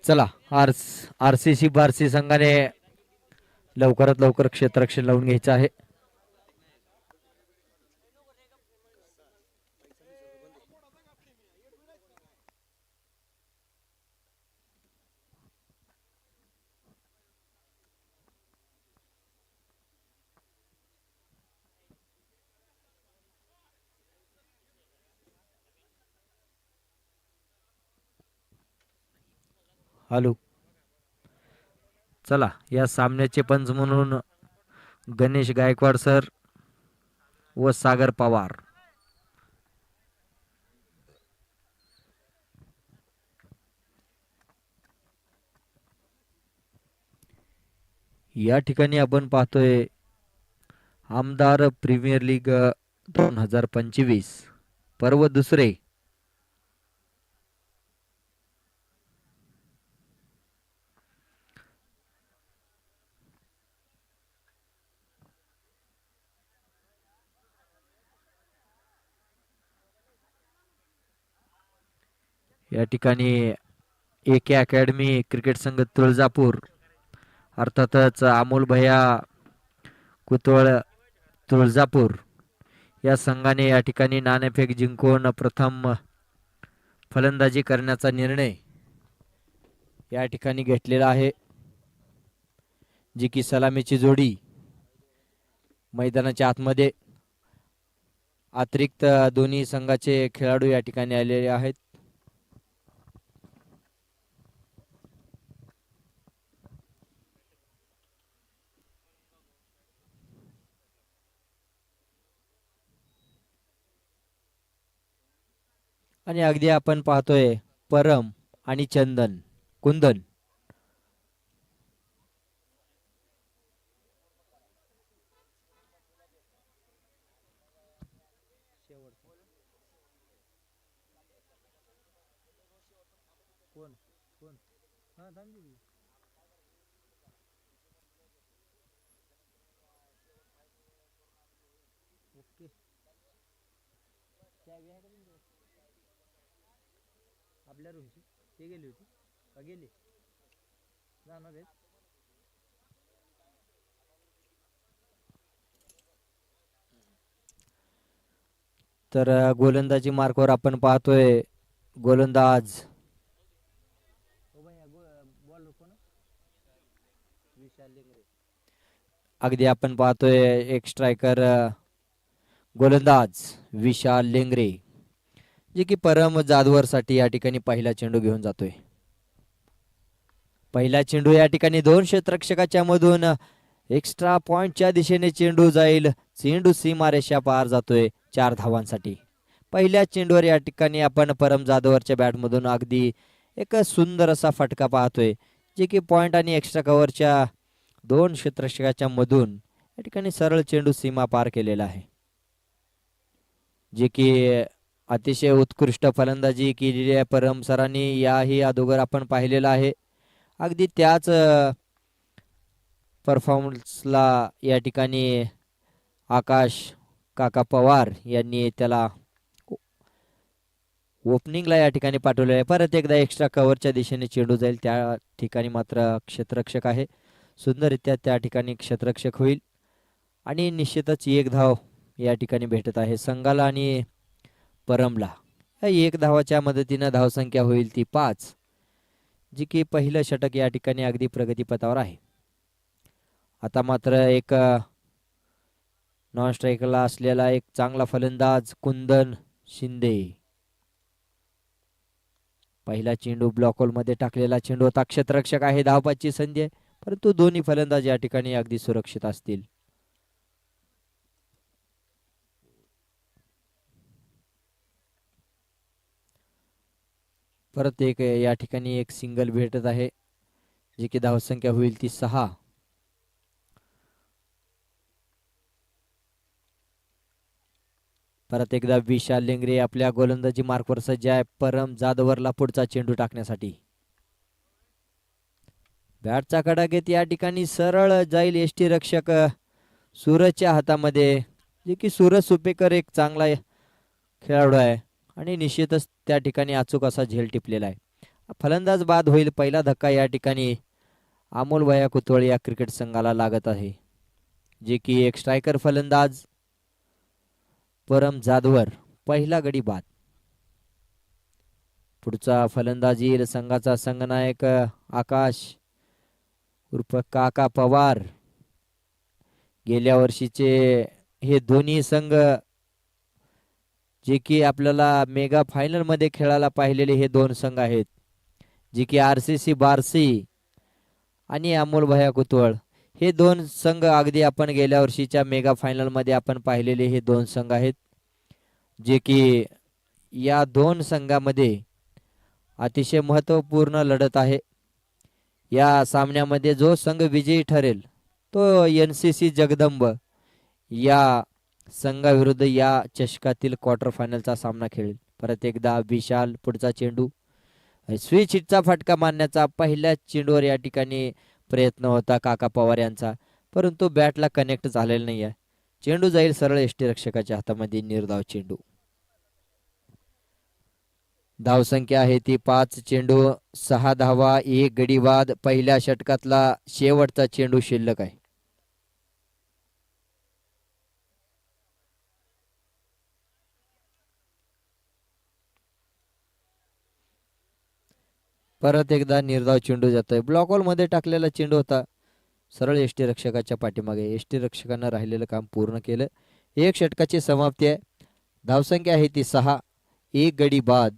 चला आरसीसी बारसी संघाने लवकरात लवकर क्षेत्ररक्षण लावून घ्यायचं आहे. हॅलो, चला या सामन्याचे पंच म्हणून गणेश गायकवाड सर व सागर पवार. या ठिकाणी आपण पाहतोय आमदार प्रीमियर लीग 2025 पर्व दुसरे. या ठिकाणी एके अकॅडमी क्रिकेट संघ तुळजापूर अर्थातच अमोल भैया कुतवळ तुळजापूर या संघाने या ठिकाणी नाणेफेक जिंकून प्रथम फलंदाजी करण्याचा निर्णय या ठिकाणी घेतलेला आहे. जी की सलामीची जोडी मैदानाच्या आतमध्ये अतिरिक्त दोन्ही संघाचे खेळाडू या ठिकाणी आलेले आहेत. आणि अगदी आपण पाहतोय परम आणि कुंदन आपल्या रूमची ते गेली होती का गेली जाणार आहेत. तर गोलंदाजी मार्कवर आपण पाहतोय गोलंदाज अगदी आपण पाहतोय एक स्ट्रायकर गोलंदाज विशाल लेंगरे जे की परम जाधवर साठी या ठिकाणी पहिला चेंडू घेऊन जातोय. पहिला चेंडू या ठिकाणी दोन क्षेत्ररक्षकाच्या मधून एक्स्ट्रा पॉइंटच्या दिशेने चेंडू जाईल. चेंडू सीमारेषा पार जातोय 4 धावांसाठी. पहिल्या चेंडूवर या ठिकाणी आपण परम जाधवरच्या बॅटमधून अगदी एक सुंदर असा फटका पाहतोय जे की पॉइंट आणि एक्स्ट्रा कव्हरच्या दोन क्षेत्ररक्षकाच्या मधून या ठिकाणी सरळ चेंडू सीमा पार केलेला आहे. जे की अतिशय उत्कृष्ट फलंदाजी केलेली आहे परम सरांनी याही अगोदर आपण पाहिलेला आहे. अगदी त्याच परफॉर्मन्सला या ठिकाणी आकाश काका पवार यांनी त्याला ओपनिंगला या ठिकाणी पाठवले आहे. परत एकदा एक्स्ट्रा कव्हरच्या दिशेने चेंडू जाईल. त्या ठिकाणी मात्र क्षेत्ररक्षक आहे. सुंदररित्या त्या ठिकाणी क्षेत्ररक्षक होईल आणि निश्चितच एक धाव या ठिकाणी भेटत आहे संघाला आणि परमला. एक धावाच्या मदतीने धावसंख्या होईल ती 5 जी की पहिलं षटक या ठिकाणी अगदी प्रगतीपथावर आहे. आता मात्र एक नॉन स्ट्रायकरला असलेला एक चांगला फलंदाज कुंदन शिंदे. पहिला चेंडू ब्लॉक होल मध्ये टाकलेला चेंडू होता. क्षेत्ररक्षक आहे. धावपाची संधी आहे परंतु दोन्ही फलंदाज या ठिकाणी अगदी सुरक्षित असतील. परत एक या ठिकाणी एक सिंगल भेटत आहे जी की धावसंख्या होईल ती 6. परत एकदा विशाल लेंगरे आपल्या गोलंदाजी मार्कवर सज्ज आहे. परम जाधवरला पुढचा चेंडू टाकण्यासाठी बॅटचा कडा घेत या ठिकाणी सरळ जाईल यष्टी रक्षक सूरजच्या हातामध्ये जे की सूरज सुपेकर एक चांगला खेळाडू आहे आणि निश्चितच त्या ठिकाणी अचूक असा झेल टिपलेला आहे. फलंदाज बाद होईल. पहिला धक्का या ठिकाणी अमोल भैया कुतवळ या क्रिकेट संघाला लागत आहे. जे की एक स्ट्रायकर फलंदाज परम जाधवर, पहिला गडी बाद. पुढचा फलंदाज येईल संघाचा संघनायक आकाश उर्फ काका पवार. गेल्या वर्षीचे हे दोन्ही संघ जे की आपल्याला मेगा फायनल मध्ये खेळायला पाहिलेले हे दोन संघ आहेत. जे की RCC बार्सी आणि अमोल भैया कुतवळ हे दोन संघ अगदी आपण गेल्या वर्षीच्या मेगा फायनल मध्ये आपण पाहिलेले हे दोन संघ आहेत. जे की या दोन संघामध्ये अतिशय महत्त्वपूर्ण लढत आहे. या सामन्यामध्ये जो संघ विजयी ठरेल तो NCC जगदंब या संघाविरुद्ध या चषकातील क्वार्टर फायनलचा सामना खेळेल. परत एकदा विशाल पुढचा चेंडू स्विच हिटचा फटका मारण्याचा पहिल्या चेंडूवर या ठिकाणी प्रयत्न होता काका पवार यांचा, परंतु बॅटला कनेक्ट झालेला नाही आहे. चेंडू जाईल सरळ यष्टीरक्षकाच्या हातामध्ये. निर्धाव चेंडू. धावसंख्या आहे ती 5. चेंडू 6 धावा, 1 गडी बाद. पहिल्या षटकातला शेवटचा चेंडू शिल्लक आहे. परत एकदा निर्धाव चेंडू जातोय. ब्लॉक होल मध्ये टाकलेला चेंडू होता सरळ यष्टीरक्षकाच्या पाठीमागे. यष्टीरक्षकानं राहिलेलं काम पूर्ण केलं. एक षटकाची समाप्ती आहे. धावसंख्या आहे ती 6, 1 गडी बाद.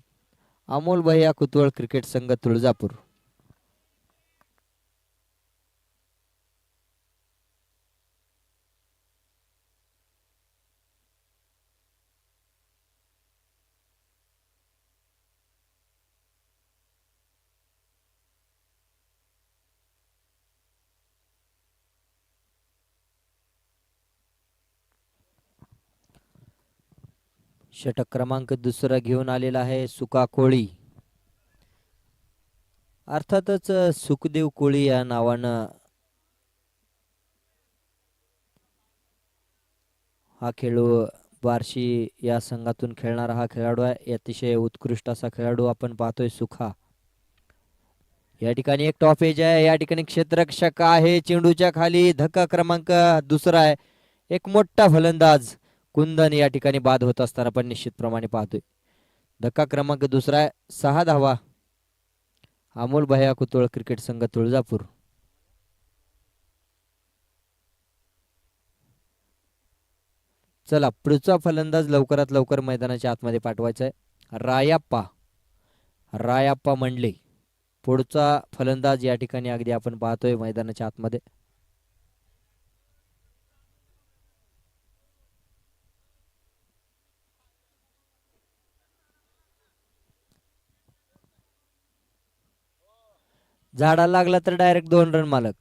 अमोल भैया कुतवळ क्रिकेट संघ तुळजापूर. षटक क्रमांक 2 घेऊन आलेला आहे सुका कोळी. अर्थातच सुखदेव कोळी या नावानं हा खेळू बार्शी या संघातून खेळणारा हा खेळाडू आहे. अतिशय उत्कृष्ट असा खेळाडू आपण पाहतोय सुखा. या ठिकाणी एक टॉप एज आहे. या ठिकाणी क्षेत्ररक्षक आहे. चेंडूच्या खाली धक्का क्रमांक 2 आहे. एक मोठा फलंदाज कुंदन या ठिकाणी बाद होत असताना आपण निश्चितप्रमाणे पाहतोय. धक्का क्रमांक 2 आहे. 6 धावा. अमोल भैया कुतवळ क्रिकेट संघ तुळजापूर. चला पुढचा फलंदाज लवकरात लवकर मैदानाच्या आतमध्ये पाठवायचा आहे. रायाप्पा मंडले पुढचा फलंदाज या ठिकाणी अगदी आपण पाहतोय मैदानाच्या आतमध्ये. झाडा लागला तर डायरेक्ट 2 रन मालक.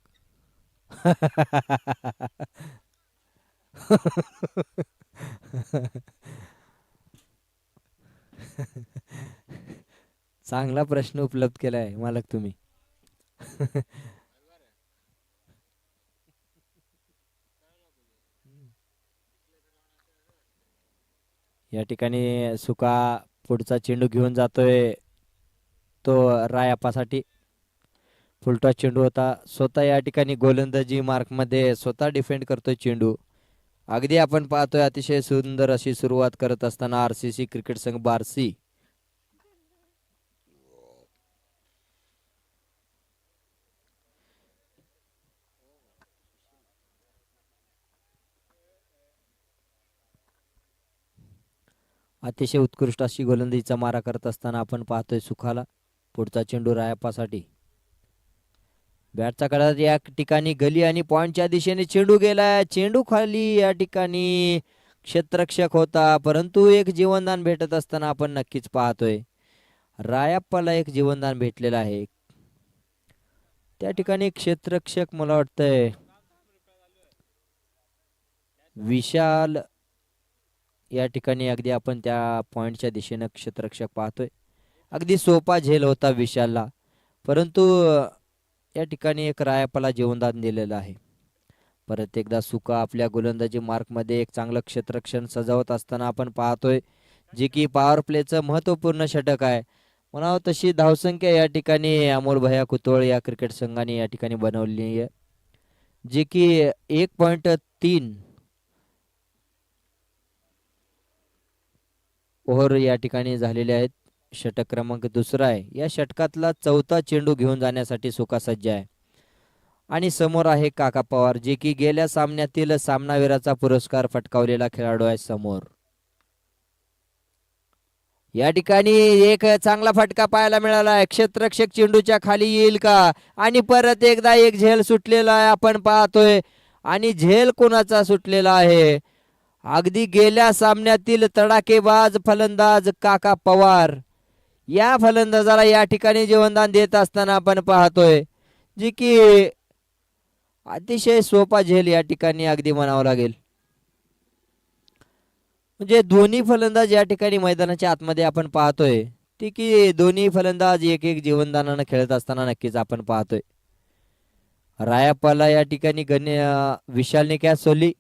चांगला प्रश्न उपलब्ध केलाय मालक तुम्ही. या ठिकाणी सुका पुढचा चेंडू घेऊन जातोय तो रायाप्पासाठी. फुलटॉस चेंडू होता. स्वतः या ठिकाणी गोलंदाजी मार्क मध्ये स्वतः डिफेंड करतोय चेंडू. अगदी आपण पाहतोय अतिशय सुंदर अशी सुरुवात करत असताना RCC क्रिकेट संघ बार्सी. अतिशय उत्कृष्ट अशी गोलंदाजीचा मारा करत असताना आपण पाहतोय सुखाला. पुढचा चेंडू रायाप्पासाठी. बॅटचा कडा या ठिकाणी गली आणि पॉइंटच्या दिशेने चेंडू गेलाय. चेंडू खाली या ठिकाणी क्षेत्ररक्षक होता, परंतु एक जीवनदान भेटत असताना आपण नक्कीच पाहतोय रायाप्पाला एक जीवनदान भेटलेलं आहे. त्या ठिकाणी क्षेत्ररक्षक मला वाटतंय विशाल या ठिकाणी अगदी आपण त्या पॉइंटच्या दिशेने क्षेत्ररक्षक पाहतोय. अगदी सोपा झेल होता विशालला, परंतु या ठिकाणी एक रायाप्पाला जीवनदान दिलेलं आहे. परत एकदा सुका आपल्या गोलंदाजी मार्क मध्ये एक चांगलं क्षेत्ररक्षण सजावत असताना आपण पाहतोय, जे की पॉवर प्लेचं महत्वपूर्ण षटक आहे. म्हणावं तशी धावसंख्या या ठिकाणी अमोल भैया कुतोळ या क्रिकेट संघाने या ठिकाणी बनवली आहे, जे की 1.3 ओव्हर या ठिकाणी झालेले आहेत. षटक क्रमांक दुसरा आहे. या षटकातला चौथा चेंडू घेऊन जाण्यासाठी सुका सज्ज आहे. आणि समोर आहे काका पवार, जे की गेल्या सामन्यातील सामनावीराचा पुरस्कार पटकावलेला खेळाडू आहे समोर. या ठिकाणी एक चांगला फटका पाहायला मिळाला आहे. क्षेत्ररक्षक चेंडूच्या खाली येईल का? आणि परत एकदा एक झेल सुटलेला आहे आपण पाहतोय. आणि झेल कोणाचा सुटलेला आहे? अगदी गेल्या सामन्यातील तडाखेबाज फलंदाज काका पवार या फलंदाजाला या ठिकाणी जीवनदान देत असताना आपण पाहतोय, जी की अतिशय सोपा झेल या ठिकाणी अगदी म्हणावं लागेल. म्हणजे दोन्ही फलंदाज या ठिकाणी मैदानाच्या आतमध्ये आपण पाहतोय, ती की दोन्ही फलंदाज एक एक जीवनदानानं खेळत असताना नक्कीच आपण पाहतोय. रायाप्पाला या ठिकाणी विशालने कॅच सोडली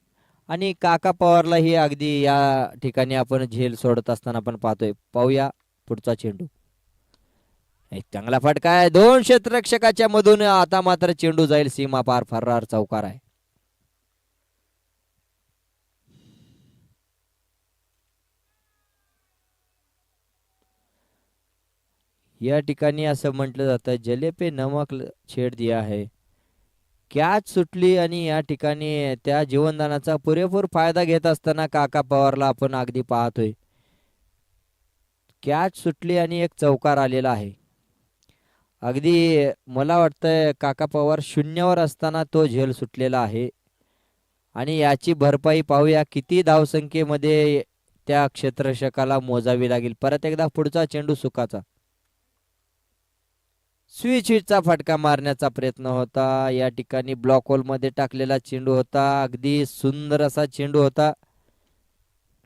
आणि काका पवारला ही अगदी या ठिकाणी आपण झेल सोडत असताना आपण पाहतोय. पाहूया पुढचा चेंडू. एक चांगला फटका आहे दोन क्षेत्ररक्षकाच्या मधून. आता मात्र चेंडू जाईल सीमा पार. फरार चौकार आहे. या ठिकाणी असं म्हटलं जातं, जले पे नमक छेड दिया है. कॅच सुटली आणि या ठिकाणी त्या जीवनदानाचा पुरेपूर फायदा घेत असताना काका पवारला आपण अगदी पाहतोय. कॅच सुटली आणि एक चौकार आलेला आहे. अगदी मला वाटतंय काका पवार शून्यावर असताना तो झेल सुटलेला आहे. आणि याची भरपाई पाहूया किती धावसंख्येमध्ये त्या क्षेत्ररक्षकाला मोजावी लागेल. परत एकदा पुढचा चेंडू सुकाचा. स्विच हिटचा फटका मारण्याचा प्रयत्न होता. या ठिकाणी ब्लॉक होल मध्ये टाकलेला चेंडू होता. अगदी सुंदर असा चेंडू होता.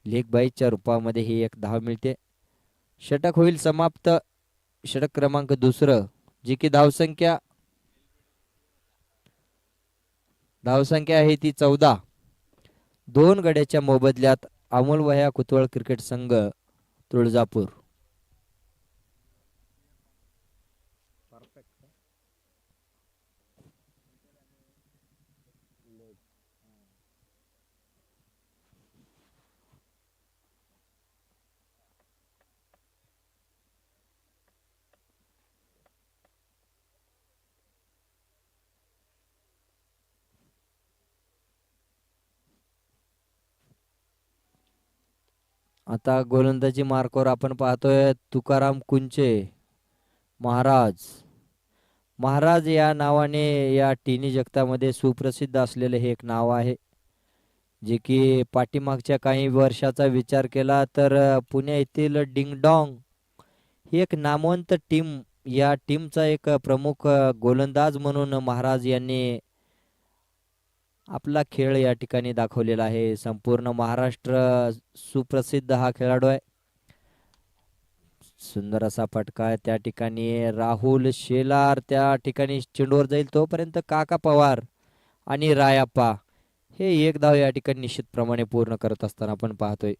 लेग बाईच्या रूपामध्ये ही एक धाव मिळते. षटक होईल समाप्त. षटक क्रमांक दुसरं, जी की धावसंख्या आहे ती 14. दोन गड्याच्या मोबदल्यात अमोल भैया कुतवळ क्रिकेट संघ तुळजापूर. आता गोलंदाजी मार्कवर आपण पाहतोय तुकाराम कुंचे महाराज या नावाने या टिनी जगतामध्ये सुप्रसिद्ध असलेले हे एक नाव आहे, जे की पाठीमागच्या काही वर्षाचा विचार केला तर पुणे येथील डिंगडॉंग ही एक नामवंत टीम, या टीमचा एक प्रमुख गोलंदाज म्हणून महाराज यांनी आपला खेळ या ठिकाणी दाखवलेला आहे. संपूर्ण महाराष्ट्र सुप्रसिद्ध हा खेळाडू आहे. सुंदर असा फटका आहे त्या ठिकाणी. राहुल शेलार त्या ठिकाणी चेंडूवर जाईल, तोपर्यंत काका पवार आणि रायाप्पा हे एक धाव या ठिकाणी निश्चितप्रमाणे पूर्ण करत असताना आपण पाहतोय.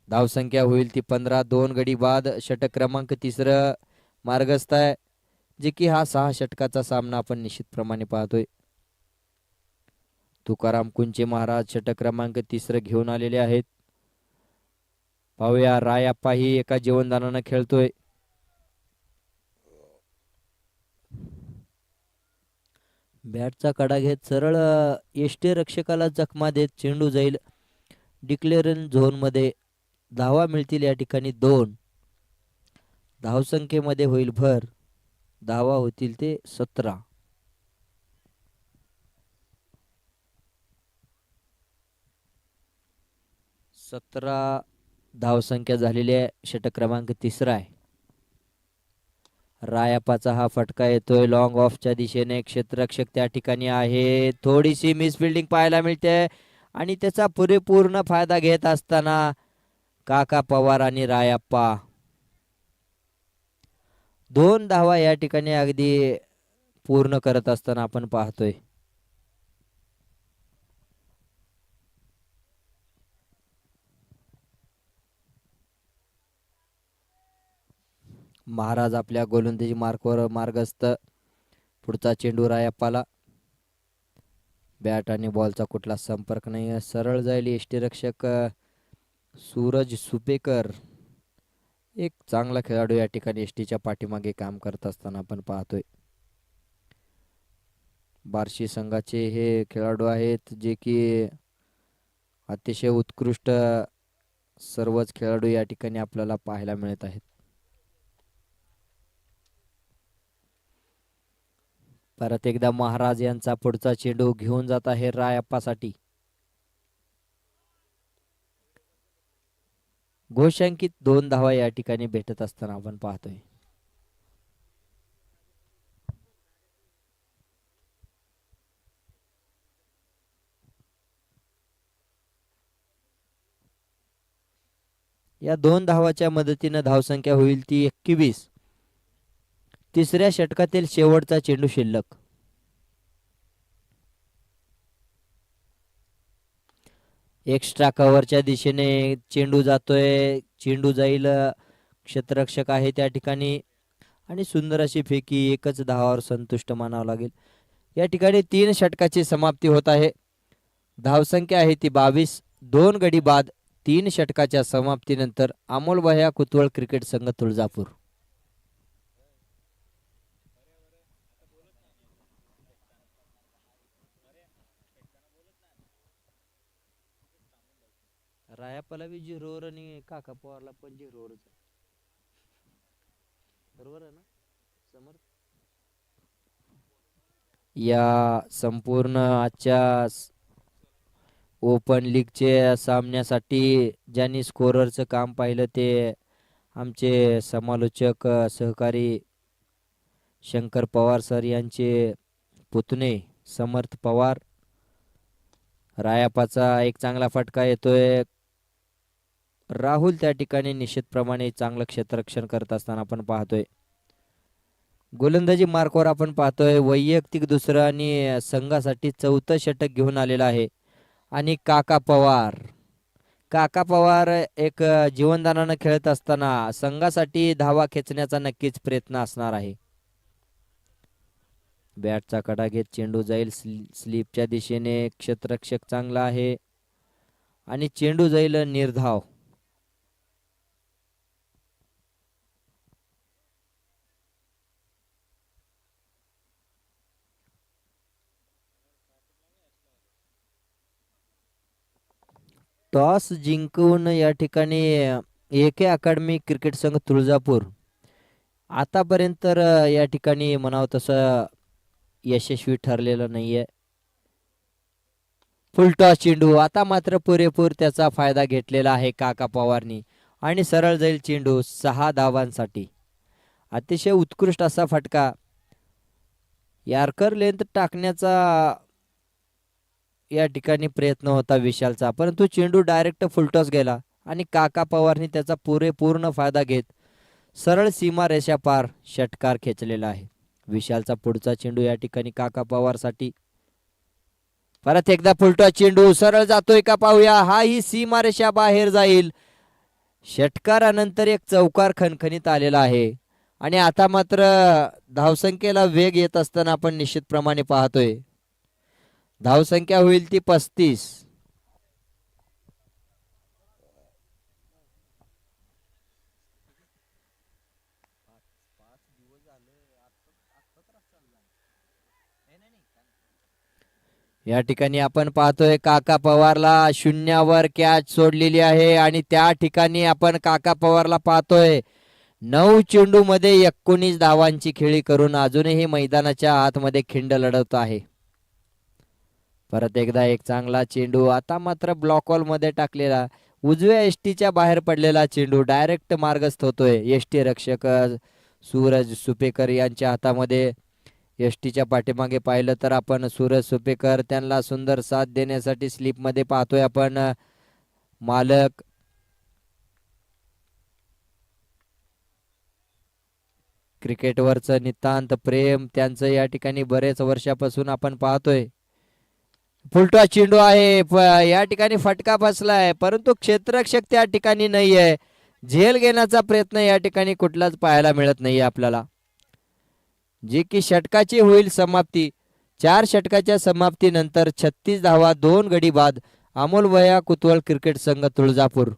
धावसंख्या होईल ती 15. दोन गडी बाद. षटक क्रमांक तिसरं मार्गस्थ आहे, जे की हा 6 षटकाचा सामना आपण निश्चितप्रमाणे पाहतोय. तुकाराम कुंचे महाराज षटक क्रमांक तिसरं घेऊन आलेले आहेत. पाहूया रायाप्पा ही एका जीवनदानानं खेळतोय. बॅटचा कडा घेत सरळ यष्टीरक्षकाला जखमा देत चेंडू जाईल डिक्लेरन झोन मध्ये. धावा मिळतील या ठिकाणी 2. धावसंख्येमध्ये होईल भर. धावा होतील ते 17. 17 धावसंख्या झालेली आहे. षटक क्रमांक तिसरा आहे. रायाप्पाचा हा फटका येतोय लॉंग ऑफच्या दिशेने. क्षेत्ररक्षक त्या ठिकाणी आहे. थोडीशी मिसफिल्डिंग पाहायला मिळते आणि त्याचा पुरेपूर्ण फायदा घेत असताना काका पवार आणि रायाप्पा 2 धावा या ठिकाणी अगदी पूर्ण करत असताना आपण पाहतोय. महाराज आपल्या गोलंदाजी मार्कवर मार्गस्थ. पुढचा चेंडू रायप्पाला. बॅट आणि बॉलचा कुठला संपर्क नाही, सरळ जाईल. यष्टीरक्षक सूरज सुपेकर एक चांगला खेळाडू या ठिकाणी एसटीच्या पाठीमागे काम करत असताना आपण पाहतोय. बार्शी संघाचे हे खेळाडू आहेत जे की अतिशय उत्कृष्ट सर्वच खेळाडू या ठिकाणी आपल्याला पाहायला मिळत आहेत. परत एकदा महाराज यांचा पुढचा चेंडू घेऊन जात आहे रायप्पासाठी. घोषांकित 2 धावा या ठिकाणी भेटत असताना आपण पाहतोय. या 2 धावाच्या मदतीने धावसंख्या होईल ती 21. तिसऱ्या षटकातील शेवटचा चेंडू शिल्लक. एक्स्ट्रा कव्हरच्या दिशेने चेंडू जातोय. चेंडू जाईल. क्षेत्ररक्षक आहे त्या ठिकाणी आणि सुंदर अशी फेकी. एकच धावावर संतुष्ट मानावं लागेल. या ठिकाणी 3 षटकाची समाप्ती होत आहे. धावसंख्या आहे ती 22. 2 गडी बाद 3 षटकाच्या समाप्तीनंतर अमोल भैया कुतवळ क्रिकेट संघ तुळजापूर. रायापाला बी 0 आणि काका पवारला पण 0 बरोबर आहे ना समर्थ. या संपूर्ण आजच्या ओपन लीगचे सामन्यासाठी ज्यांनी स्कोररचं काम पाहिलं ते आमचे समालोचक सहकारी शंकर पवार सर यांचे पुतणे समर्थ पवार. रायापाचा एक चांगला फटका येतोय. राहुल त्या ठिकाणी निश्चितप्रमाणे चांगलं क्षेत्ररक्षण करत असताना आपण पाहतोय. गोलंदाजी मार्कवर आपण पाहतोय वैयक्तिक दुसरं आणि संघासाठी 4थं षटक घेऊन आलेला आहे. आणि काका पवार एक जीवनदानानं खेळत असताना संघासाठी धावा खेचण्याचा नक्कीच प्रयत्न असणार आहे. बॅटचा कडा घेत चेंडू जाईल स्लिपच्या दिशेने. क्षेत्ररक्षक चांगला आहे आणि चेंडू जाईल निर्धाव. टॉस जिंकून या ठिकाणी AK अकॅडमी क्रिकेट संघ तुळजापूर आतापर्यंत तर या ठिकाणी म्हणावं तसं यशस्वी ठरलेलं नाहीये. फुलटॉस चेंडू आता मात्र पुरेपूर त्याचा फायदा घेतलेला आहे काका पवारनी आणि सरळ जाईल चेंडू 6 धावांसाठी. अतिशय उत्कृष्ट असा फटका. यार्कर लेंथ टाकण्याचा या ठिकाणी प्रयत्न होता विशालचा, परंतु चेंडू डायरेक्ट फुलटॉस गेला आणि काका पवारनी त्याचा पूर्ण फायदा घेत सरळ सीमा रेषा पार षटकार खेचलेला आहे. विशालचा पुढचा चेंडू या ठिकाणी काका पवारसाठी. परत एकदा फुलटॉस चेंडू सरळ जातोय का पाहूया. हा ही सीमा रेषा बाहेर जाईल. षटकारानंतर एक चौकार खणखणीत आलेला आहे आणि आता मात्र धावसंख्येला वेग येत असताना आपण निश्चितप्रमाणे पाहतोय. धावसंख्या होईल ती 35. या ठिकाणी आपण पाहतोय काका पवारला शून्यावर कॅच सोडलेली आहे आणि त्या ठिकाणी आपण काका पवारला पाहतोय 9 चेंडू मध्ये 19 धावांची खेळी करून अजूनही मैदानाच्या आतमध्ये खिंड लढवत आहे. परत एकदा एक चांगला चेंडू आता मात्र ब्लॉक हॉल मध्ये टाकलेला उजव्या एसटीच्या बाहेर पडलेला चेंडू डायरेक्ट मार्गस्थ होतोय. एसटी रक्षक सूरज सुपेकर यांच्या हातामध्ये. एसटीच्या पाठीमागे पाहिलं तर आपण सूरज सुपेकर त्यांना सुंदर साथ देण्यासाठी स्लिप मध्ये पाहतोय आपण. मालक क्रिकेटवरचं नितांत प्रेम त्यांचं या ठिकाणी बरेच वर्षापासून आपण पाहतोय. फुलटॉस चेंडू आहे या ठिकाणी फटका बसलाय परंतु क्षेत्ररक्षक त्या ठिकाणी नाहीये. झेल घेण्याचा प्रयत्न या ठिकाणी कुठलाच पाहायला मिळत नाही आपल्याला, जी की षटकाची होईल समाप्ती. 4 षटकाच्या समाप्तीनंतर 36 धावा 2 गडी बाद अमोल भैया कुतवल क्रिकेट संघ तुळजापूर.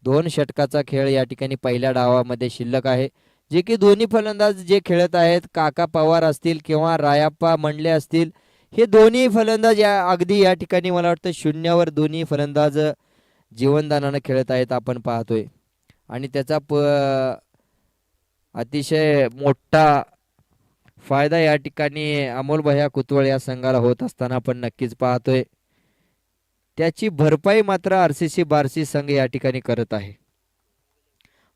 2 षटकाचा खेळ या ठिकाणी पहिल्या डावामध्ये शिल्लक आहे, जे की दोन्ही फलंदाज जे खेळत आहेत काका पवार असतील किंवा रायाप्पा मंडले असतील, हे दोन्ही फलंदाज अगदी या ठिकाणी मला वाटतं शून्यावर दोन्ही फलंदाज जीवनदानानं खेळत आहेत आपण पाहतोय. आणि त्याचा अतिशय मोठा फायदा या ठिकाणी अमोल भैया कुतवळ या संघाला होत असताना आपण नक्कीच पाहतोय. त्याची भरपाई मात्र आरसीसी बार्सी संघ या ठिकाणी करत आहे.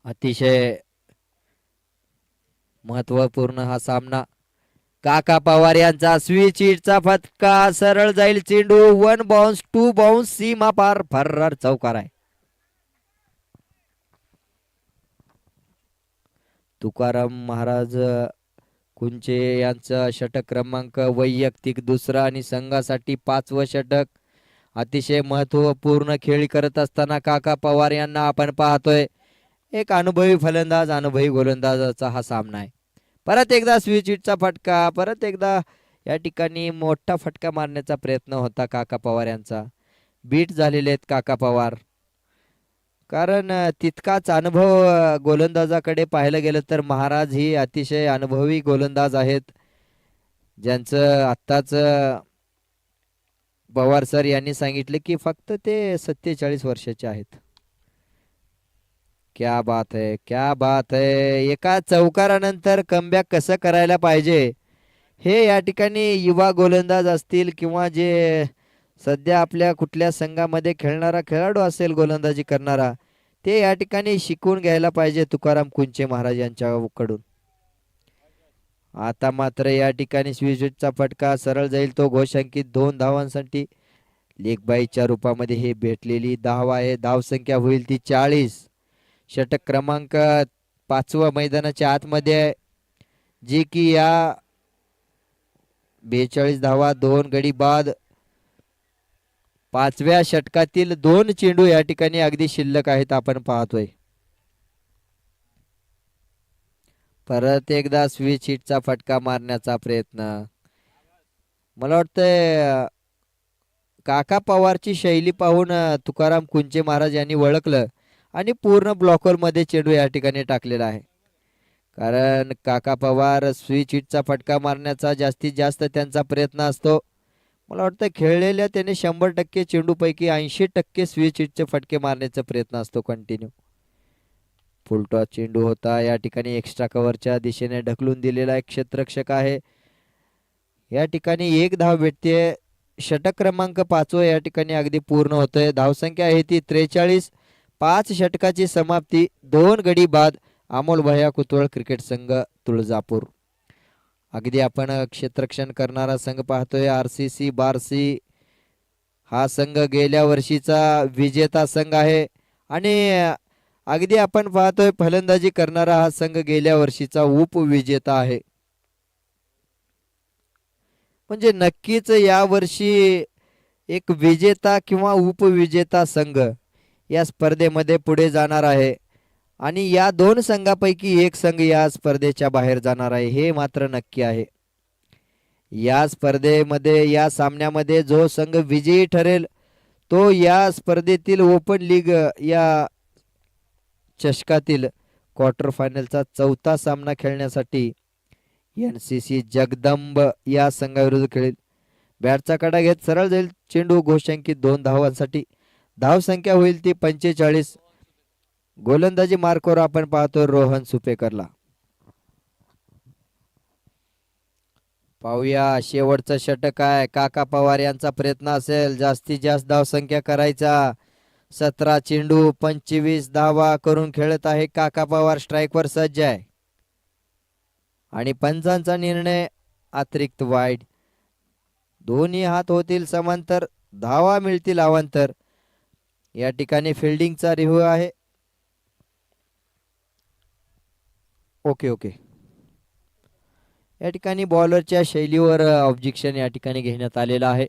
अतिशय महत्वपूर्ण हा सामना. काका पवार यांचा स्विच हिटचा फटका, सरळ जाईल चेंडू, 1 बाउन्स 2 बाउन्स, सीमा पार, फर्रार चौकार आहे. तुकाराम महाराज कुंचे यांचा षटक क्रमांक वैयक्तिक दुसरा आणि संघासाठी 5वं षटक. अतिशय महत्वपूर्ण खेळी करत असताना काका पवार यांना आपण पाहतोय. एक अनुभवी फलंदाज अनुभवी गोलंदाजाचा हा सामना आहे. परत एकदा स्विच हिटचा फटका, परत एकदा या ठिकाणी मोठा फटका मारण्याचा प्रयत्न होता काका पवार यांचा. बीट झालेले आहेत काका पवार, कारण तितकाच अनुभव गोलंदाजाकडे पाहायला गेलं तर महाराज ही अतिशय अनुभवी गोलंदाज आहेत, ज्यांचं आत्ताच पवार सर यांनी सांगितले की फक्त ते 47 वर्षाचे आहेत. क्या बात है, क्या बात है. एका चौकारानंतर कमबॅक कसं करायला पाहिजे हे या ठिकाणी युवा गोलंदाज असतील किंवा जे सध्या आपल्या कुठल्या संघामध्ये खेळणारा खेळाडू असेल गोलंदाजी करणारा, ते या ठिकाणी शिकून घ्यायला पाहिजे तुकाराम कुंचे महाराज यांच्याकडून. आता मात्र या ठिकाणी स्विचचा फटका सरळ जाईल तो घोषांकित 2 धावांसाठी. लेगबाईच्या रूपामध्ये हे भेटलेली धाव आहे. धावसंख्या होईल ती 40. षटक क्रमांक 5वा मैदानाच्या आतमध्ये आहे, जी की या 42 धावा 2 गडी बाद. 5व्या षटकातील 2 चेंडू या ठिकाणी अगदी शिल्लक आहेत आपण पाहतोय. परत एकदा स्विच हिटचा फटका मारण्याचा प्रयत्न. मला वाटतंय काका पवारची शैली पाहून तुकाराम कुंचे महाराज यांनी ओळखलं आणि पूर्ण ब्लॉकर मध्ये चेंडू या ठिकाणी टाकलेला आहे. कारण काका पवार स्विच हिटचा फटका मारण्याचा जास्तीत जास्त त्यांचा प्रयत्न असतो. मला वाटतं खेळलेल्या त्याने 100% चेंडूपैकी 80% स्विच हिटचे फटके मारण्याचा प्रयत्न असतो कंटिन्यू. फुलटॉस चेंडू होता या ठिकाणी, एक्स्ट्रा कव्हरच्या दिशेने ढकलून दिलेला एक क्षेत्ररक्षक आहे. या ठिकाणी 1 धाव भेटते. षटक क्रमांक 5 या ठिकाणी अगदी पूर्ण होतोय. धावसंख्या आहे ती 43. 5 षटकाची समाप्ती, 2 गडी बाद अमोल भैया कुतवळ क्रिकेट संघ तुळजापूर. अगदी आपण क्षेत्ररक्षण करणारा संघ पाहतोय आरसीसी बार्सी. हा संघ गेल्या वर्षीचा विजेता संघ आहे आणि अगदी आपण पाहतोय फलंदाजी करणारा हा संघ गेल्या वर्षीचा उपविजेता आहे. म्हणजे नक्कीच या वर्षी एक विजेता किंवा उपविजेता संघ या स्पर्धेमध्ये पुढे जाणार आहे आणि या 2 संघापैकी एक संघ या स्पर्धेच्या बाहेर जाणार आहे, हे मात्र नक्की आहे. या स्पर्धेमध्ये या सामन्यामध्ये जो संघ विजयी ठरेल तो या स्पर्धेतील ओपन लीग या चषकातील क्वार्टर फायनलचा 4था सामना खेळण्यासाठी एनसीसी जगदंब या संघाविरुद्ध खेळेल. बॅटचा कडा घेत सरळ जाईल चेंडू, घोषांकित 2 धावांसाठी. धावसंख्या होईल ती 45. गोलंदाजी मार्कवर आपण पाहतो रोहन सुपेकरला. पाहूया शेवटचं षटक आहे. काका पवार यांचा प्रयत्न असेल जास्तीत जास्त धावसंख्या करायचा. 17 चेंडू 25 धावा करून खेळत आहे काका पवार. स्ट्राईकवर सज्ज आहे आणि पंचांचा निर्णय अतिरिक्त वाईड. दोन्ही हात होतील समांतर, धावा मिळतील अवांतर. या ठिकाणी फिल्डिंगचा रिव्ह्यू आहे. ओके. या ठिकाणी बॉलरच्या शैलीवर ऑब्जेक्शन या ठिकाणी घेण्यात आलेलं आहे.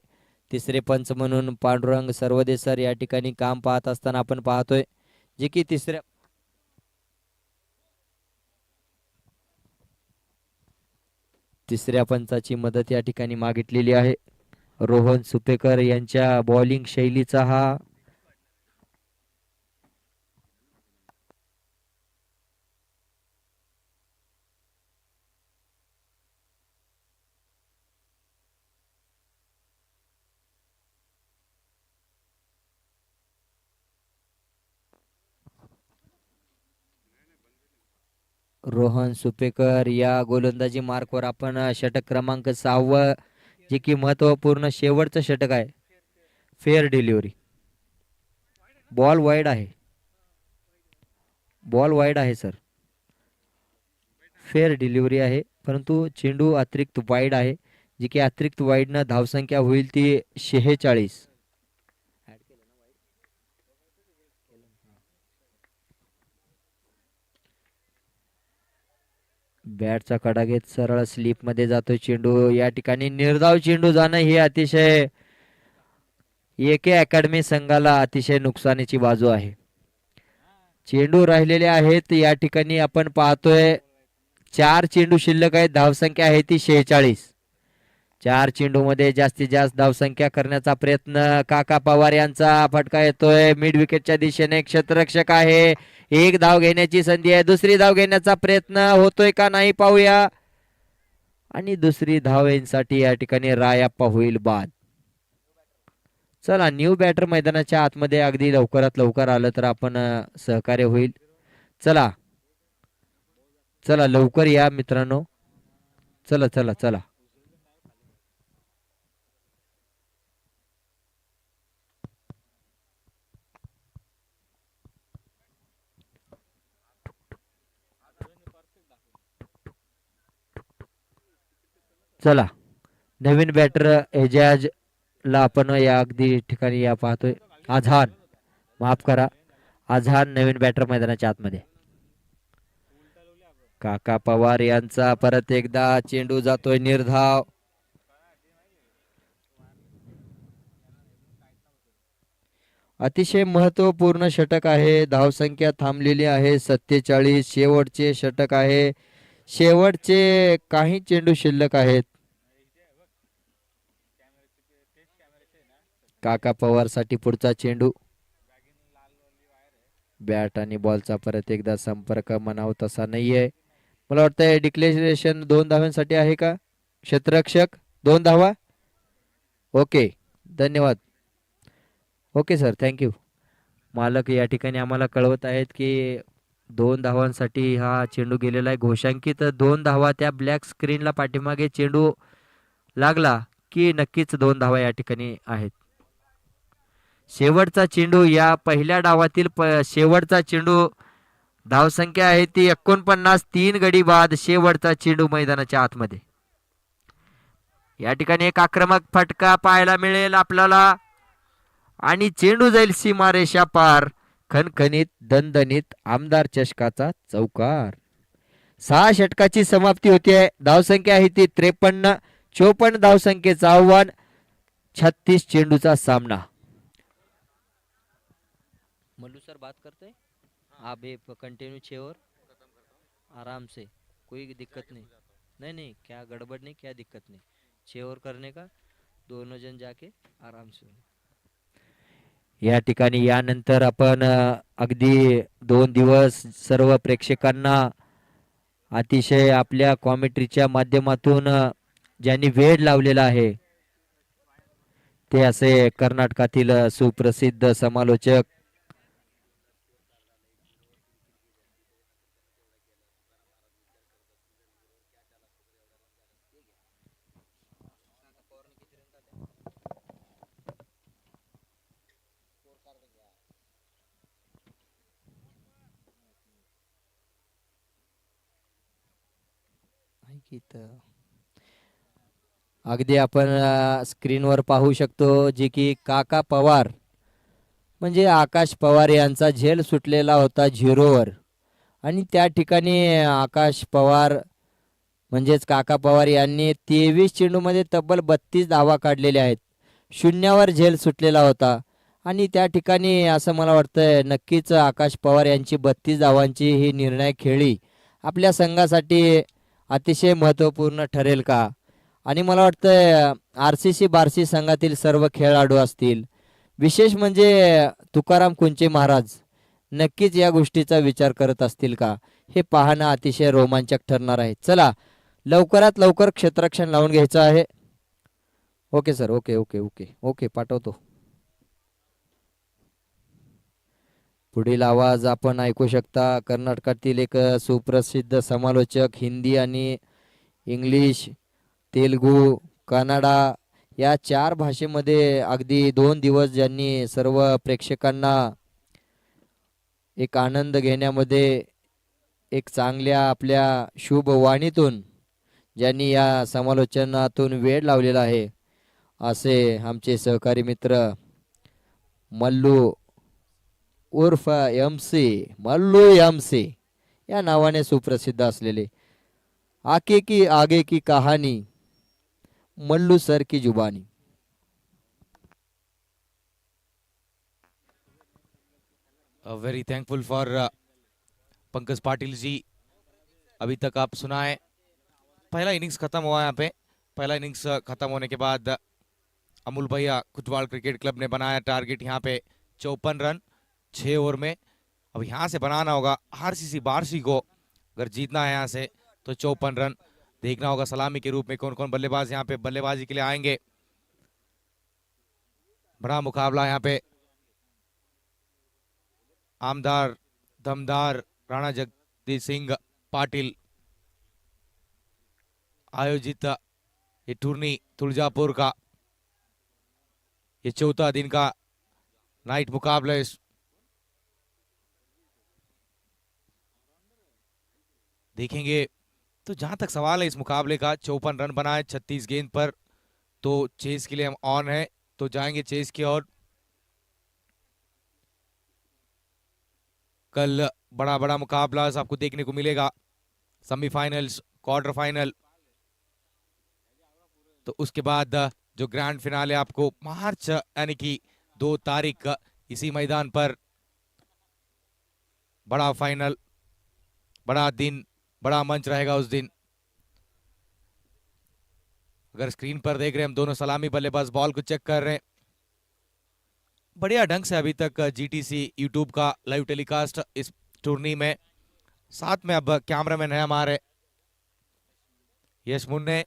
तिसरे पंच म्हणून पांडुरंग सरवदे सर या ठिकाणी काम पाहत असताना आपण पाहतोय. जे की तिसऱ्या पंचाची मदत या ठिकाणी मागितलेली आहे. रोहन सुपेकर यांच्या बॉलिंग शैलीचा हा रोहन सुपेकर या गोलंदाजी मार्कवर आपण षटक क्रमांक 6 जे की महत्वपूर्ण शेवटचं षटक आहे. Fair delivery. बॉल वाईड आहे. बॉल वाईड आहे सर. फेअर डिलिव्हरी आहे परंतु चेंडू अतिरिक्त वाईड आहे जी की अतिरिक्त वाईडनं धावसंख्या होईल ती 46. बॅटचा कडा घेत सरळ स्लिप मध्ये जातोय चेंडू. या ठिकाणी निर्धाव चेंडू जाणं ही अतिशय एके अकॅडमी संघाला अतिशय नुकसानीची बाजू आहे. चेंडू राहिलेले आहेत या ठिकाणी आपण पाहतोय 4 चेंडू शिल्लक आहेत. धावसंख्या आहे ती 46. 4 चेंडू मध्ये जास्तीत जास्त धावसंख्या करण्याचा प्रयत्न. काका पवार यांचा फटका येतोय मिड विकेटच्या दिशेने. क्षेत्ररक्षक आहे. एक धाव घेण्याची संधी आहे. दुसरी धाव घेण्याचा प्रयत्न होतोय का नाही पाहूया. आणि दुसरी धाव येण्यासाठी या ठिकाणी रायाप्पा होईल बाद. चला न्यू बॅटर मैदानाच्या आतमध्ये अगदी लवकरात लवकर आलं तर आपण सहकार्य होईल. चला चला लवकर या मित्रांनो. चला चला चला. चला नवीन बॅटर एजाज ला आपण या अगदी ठिकाणी या पाहतोय. आझान माफ करा आझान नवीन बॅटर मैदानाच्या आतमध्ये. काका पवार यांचा परत एकदा चेंडू जातोय निर्धाव. अतिशय महत्वपूर्ण षटक आहे. धावसंख्या थांबलेली आहे 47. शेवटचे षटक आहे. शेवटचे काही चेंडू शिल्लक आहेत. काका पवार साठी पुढचा चेंडू. बॅट आणि बॉलचा परत एकदा संपर्क म्हणाव तसा नाहीये. मला वाटतंय डिक्लेरेशन 2 धावांसाठी आहे का. क्षेत्ररक्षक 2 धावा. ओके धन्यवाद. Okay sir thank you. मालक या ठिकाणी आम्हाला कळवत आहेत की 2 धावांसाठी हा चेंडू गेलेला आहे. घोषांकित 2 धावा. त्या ब्लॅक स्क्रीनला पाठीमागे चेंडू लागला की नक्कीच 2 धावा या ठिकाणी आहेत. शेवटचा चेंडू या पहिल्या डावातील शेवटचा चेंडू. धावसंख्या आहे ती 49. 3 गडी बाद. शेवटचा चेंडू मैदानाच्या आतमध्ये. या ठिकाणी एक आक्रमक फटका पाहायला मिळेल आपल्याला आणि चेंडू जाईल सीमारेषा पार. खणखणीत दणदणीत आमदार चषकाचा चौकार. 6 षटकाची समाप्ती होते. धावसंख्या आहे ती 53. 54 धावसंख्येचं आव्हान. 36 चेंडूचा सामना. मल्लू सर बात करते आप कंटिन्यू 6 ओवर आराम से कोई दिक्कत नहीं. नहीं नहीं क्या गड़बड़ नहीं क्या दिक्कत नहीं. 6 ओवर करने का दोनों जन जाके आराम से. या ठिकाणी यानंतर आपण अगदी 2 दिवस सर्व प्रेक्षकांना अतिशय आपल्या कॉमेंट्रीच्या माध्यमातून ज्यांनी वेळ लावलेला आहे ते असे कर्नाटकातील सुप्रसिद्ध समालोचक अगदी आपण स्क्रीनवर पाहू शकतो जे की काका पवार म्हणजे आकाश पवार यांचा झेल सुटलेला होता 0वर आणि त्या ठिकाणी आकाश पवार म्हणजेच काका पवार यांनी 23 चेंडूमध्ये तब्बल 32 धावा काढलेल्या आहेत. 0वर झेल सुटलेला होता आणि त्या ठिकाणी असं मला वाटतंय नक्कीच आकाश पवार यांची 32 धावांची ही निर्णायक खेळी आपल्या संघासाठी अतिशय महत्त्वपूर्ण ठरेल का? आणि मला वाटतंय RCC बार्शी संघातील सर्व खेळाडू असतील, विशेष म्हणजे तुकाराम कुंचे महाराज नक्कीच या गोष्टीचा विचार करत असतील का? हे पाहणं अतिशय रोमांचक ठरणार आहे. चला लवकरात लवकर क्षेत्ररक्षण लावून घ्यायचं आहे. Okay sir, okay okay okay okay पाठवतो. पुढील आवाज आपण ऐकू शकता कर्नाटकातील एक सुप्रसिद्ध समालोचक, हिंदी आणि इंग्लिश, तेलुगू, कन्नडा या 4 भाषेमध्ये अगदी 2 दिवस ज्यांनी सर्व प्रेक्षकांना एक आनंद घेण्यामध्ये एक चांगल्या आपल्या शुभ वाणीतून ज्यांनी या समालोचनातून वेळ लावलेला आहे असे आमचे सहकारी मित्र मल्लू उर्फ मल्लू MC या नावाने सुप्रसिद्ध असलेले आगे की कहाणी मल्लू सर की जुबानी. Very thankful for Pankaj Patil ji. अभी तक आप सुना है, पहला इनिंग्स खत्म हुआ यहाँ पे. पहला इनिंग्स खत्म होने के बाद अमूल भैया कुटवाल क्रिकेट क्लब ने बनाया टारगेट यहाँ पे 54 रन 6 ओवर में. अब यहाँ से बनाना होगा RCC बार्शी को. अगर जीतना है यहाँ से तो 54 रन. देखना होगा सलामी के रूप में कौन कौन बल्लेबाज यहाँ पे बल्लेबाजी के लिए आएंगे. बड़ा मुकाबला यहाँ पे. आमदार दमदार राणा जगदीश सिंह पाटिल आयोजित ये टूर्नी तुलजापुर का ये 4था दिन का नाइट मुकाबला. देखेंगे तो जहां तक सवाल है इस मुकाबले का, 54 रन बनाए 36 गेंद पर, तो चेस के लिए हम ऑन है, तो जाएंगे चेस की ओर. कल बड़ा बड़ा मुकाबला आपको देखने को मिलेगा, सेमीफाइनल्स, क्वार्टर फाइनल, तो उसके बाद जो ग्रैंड फिनाले आपको मार्च यानी कि 2 तारीख इसी मैदान पर बड़ा फाइनल, बड़ा दिन, बड़ा मंच रहेगा उस दिन. अगर स्क्रीन पर देख रहे हैं हम दोनों सलामी बल्लेबाज बॉल को चेक कर रहे हैं बढ़िया ढंग से. अभी तक GTC यूट्यूब का लाइव टेलीकास्ट इस टूर्नी में. साथ में अब कैमरामैन है हमारे यश मुन्ने,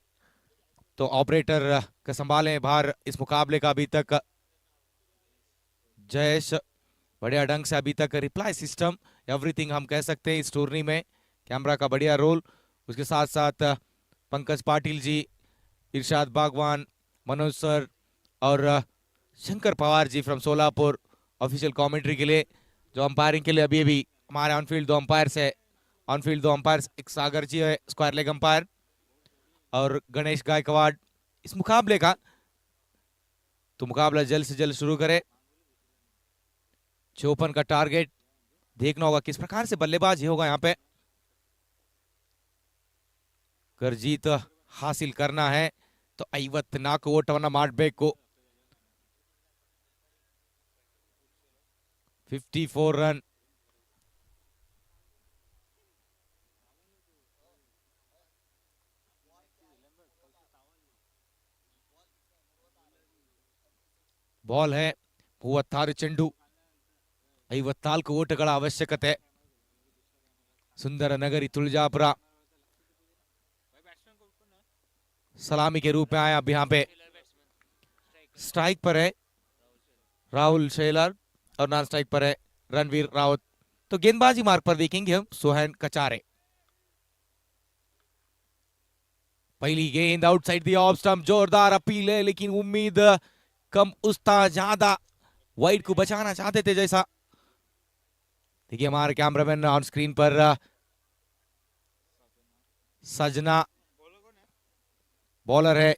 तो ऑपरेटर का संभाले भार इस मुकाबले का अभी तक जयेश. बढ़िया ढंग से अभी तक रिप्लाई सिस्टम एवरीथिंग हम कह सकते हैं इस टूर्नी में. कैमरा का बढ़िया रोल. उसके साथ साथ पंकज पाटिल जी, इरशाद बागवान, मनोज सर और Shankar Pawar ji from Solapur official commentary के लिए. जो अंपायरिंग के लिए अभी अभी हमारे ऑनफील्ड 2 अंपायर्स है. ऑनफील्ड 2 अंपायर्स एक सागर जी है स्क्वायर लेग अंपायर और गणेश गायकवाड़ इस मुकाबले का. तो मुकाबला जल्द से जल्द शुरू करे. 54 का टारगेट. देखना होगा किस प्रकार से बल्लेबाज होगा यहाँ पे. कर जीत हासिल करना है तो 54 ಓಟವನ್ನು ಮಾಡಬೇಕು. 54 रन. ಬಾಲ್ है 36 ಚೆಂಡು, 54 ಓಟಗಳ ಅವಶ್ಯಕತೆ. सुंदर नगरी तुलजापुर सलामी के रूप में आया. अब यहाँ पे स्ट्राइक पर है राहुल शेलर और नॉन स्ट्राइक पर है रणवीर रावत. तो गेंदबाजी मार्ग पर देखेंगे हम सोहन कचारे. पहली गेंद आउटसाइड दी ऑफ स्टंप. जोरदार अपील है लेकिन उम्मीद कम उस था, ज्यादा वाइड को बचाना चाहते थे जैसा. देखिए हमारे कैमरामैन ऑन स्क्रीन पर सजना बॉलर है.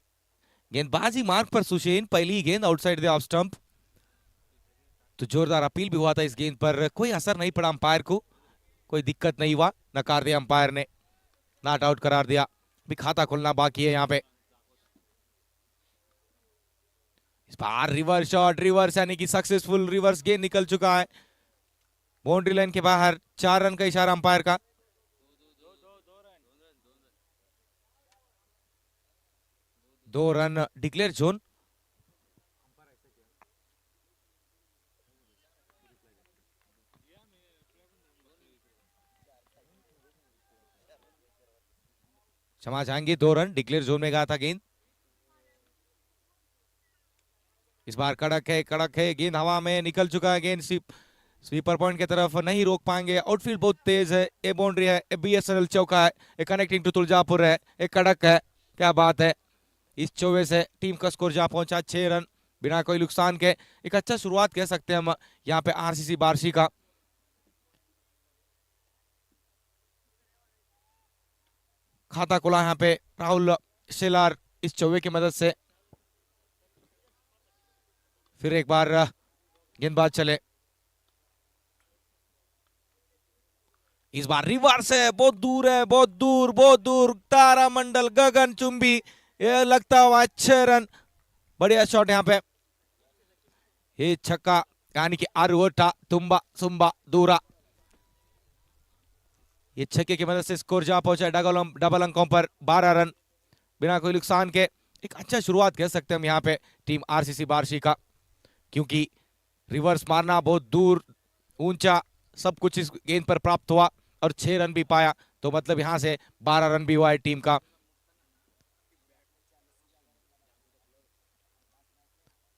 गेंदबाजी मार्ग पर सुशेन. पहली गेंद आउटसाइड द ऑफ स्टंप. तो जोरदार अपील भी हुआ था इस गेंद पर, कोई असर नहीं पड़ा अंपायर को, कोई दिक्कत नहीं हुआ. नकार दिया अंपायर ने, नॉट आउट करार दिया. अभी खाता खुलना बाकी है यहाँ पे. इस बार रिवर्स शॉट, रिवर्स यानी कि सक्सेसफुल रिवर्स गेंद निकल चुका है बाउंड्री लाइन के बाहर। 4 रन का इशारा अंपायर का। दो रन डिक्लेयर जोन। क्षमा चाहेंगे, 2 रन डिक्लेयर जोन में गया था गेंद। इस बार कड़क है गेंद हवा में निकल चुका है। गेंद स्वीपर पॉइंट की तरफ नहीं रोक पाएंगे। आउटफील्ड बहुत तेज है। ए बाउंड्री है, ए बीएसएनएल चौका है, ए कनेक्टिंग टू तुलजापुर है, ए कड़क है। क्या बात है। इस चौके से टीम का स्कोर जहां पहुंचा 6 रन बिना कोई नुकसान के। एक अच्छा शुरुआत कह सकते हैं हम यहाँ पे आरसीसी बार्शी का। खाता खुला यहाँ पे राहुल शेलार इस चौके की मदद से। फिर एक बार गेंदबाज चले। इस बार रिवर्स है, बहुत दूर है, बहुत दूर तारामंडल गगन चुंबी, ये लगता हुआ 6 रन। बढ़िया शॉट यहाँ पे। ये छक्का यानी कि अरुवटा तुम्बा सुंबा दूरा। ये छक्के की मदद से स्कोर जा पहुंचा डबल अंकों पर 12 रन बिना कोई नुकसान के। एक अच्छा शुरुआत कह सकते हैं हम यहाँ पे टीम आरसीसी बार्शी का, क्योंकि रिवर्स मारना बहुत दूर ऊंचा सब कुछ इस गेंद पर प्राप्त हुआ और 6 रन भी पाया, तो मतलब यहां से 12 रन भी हुआ है टीम का।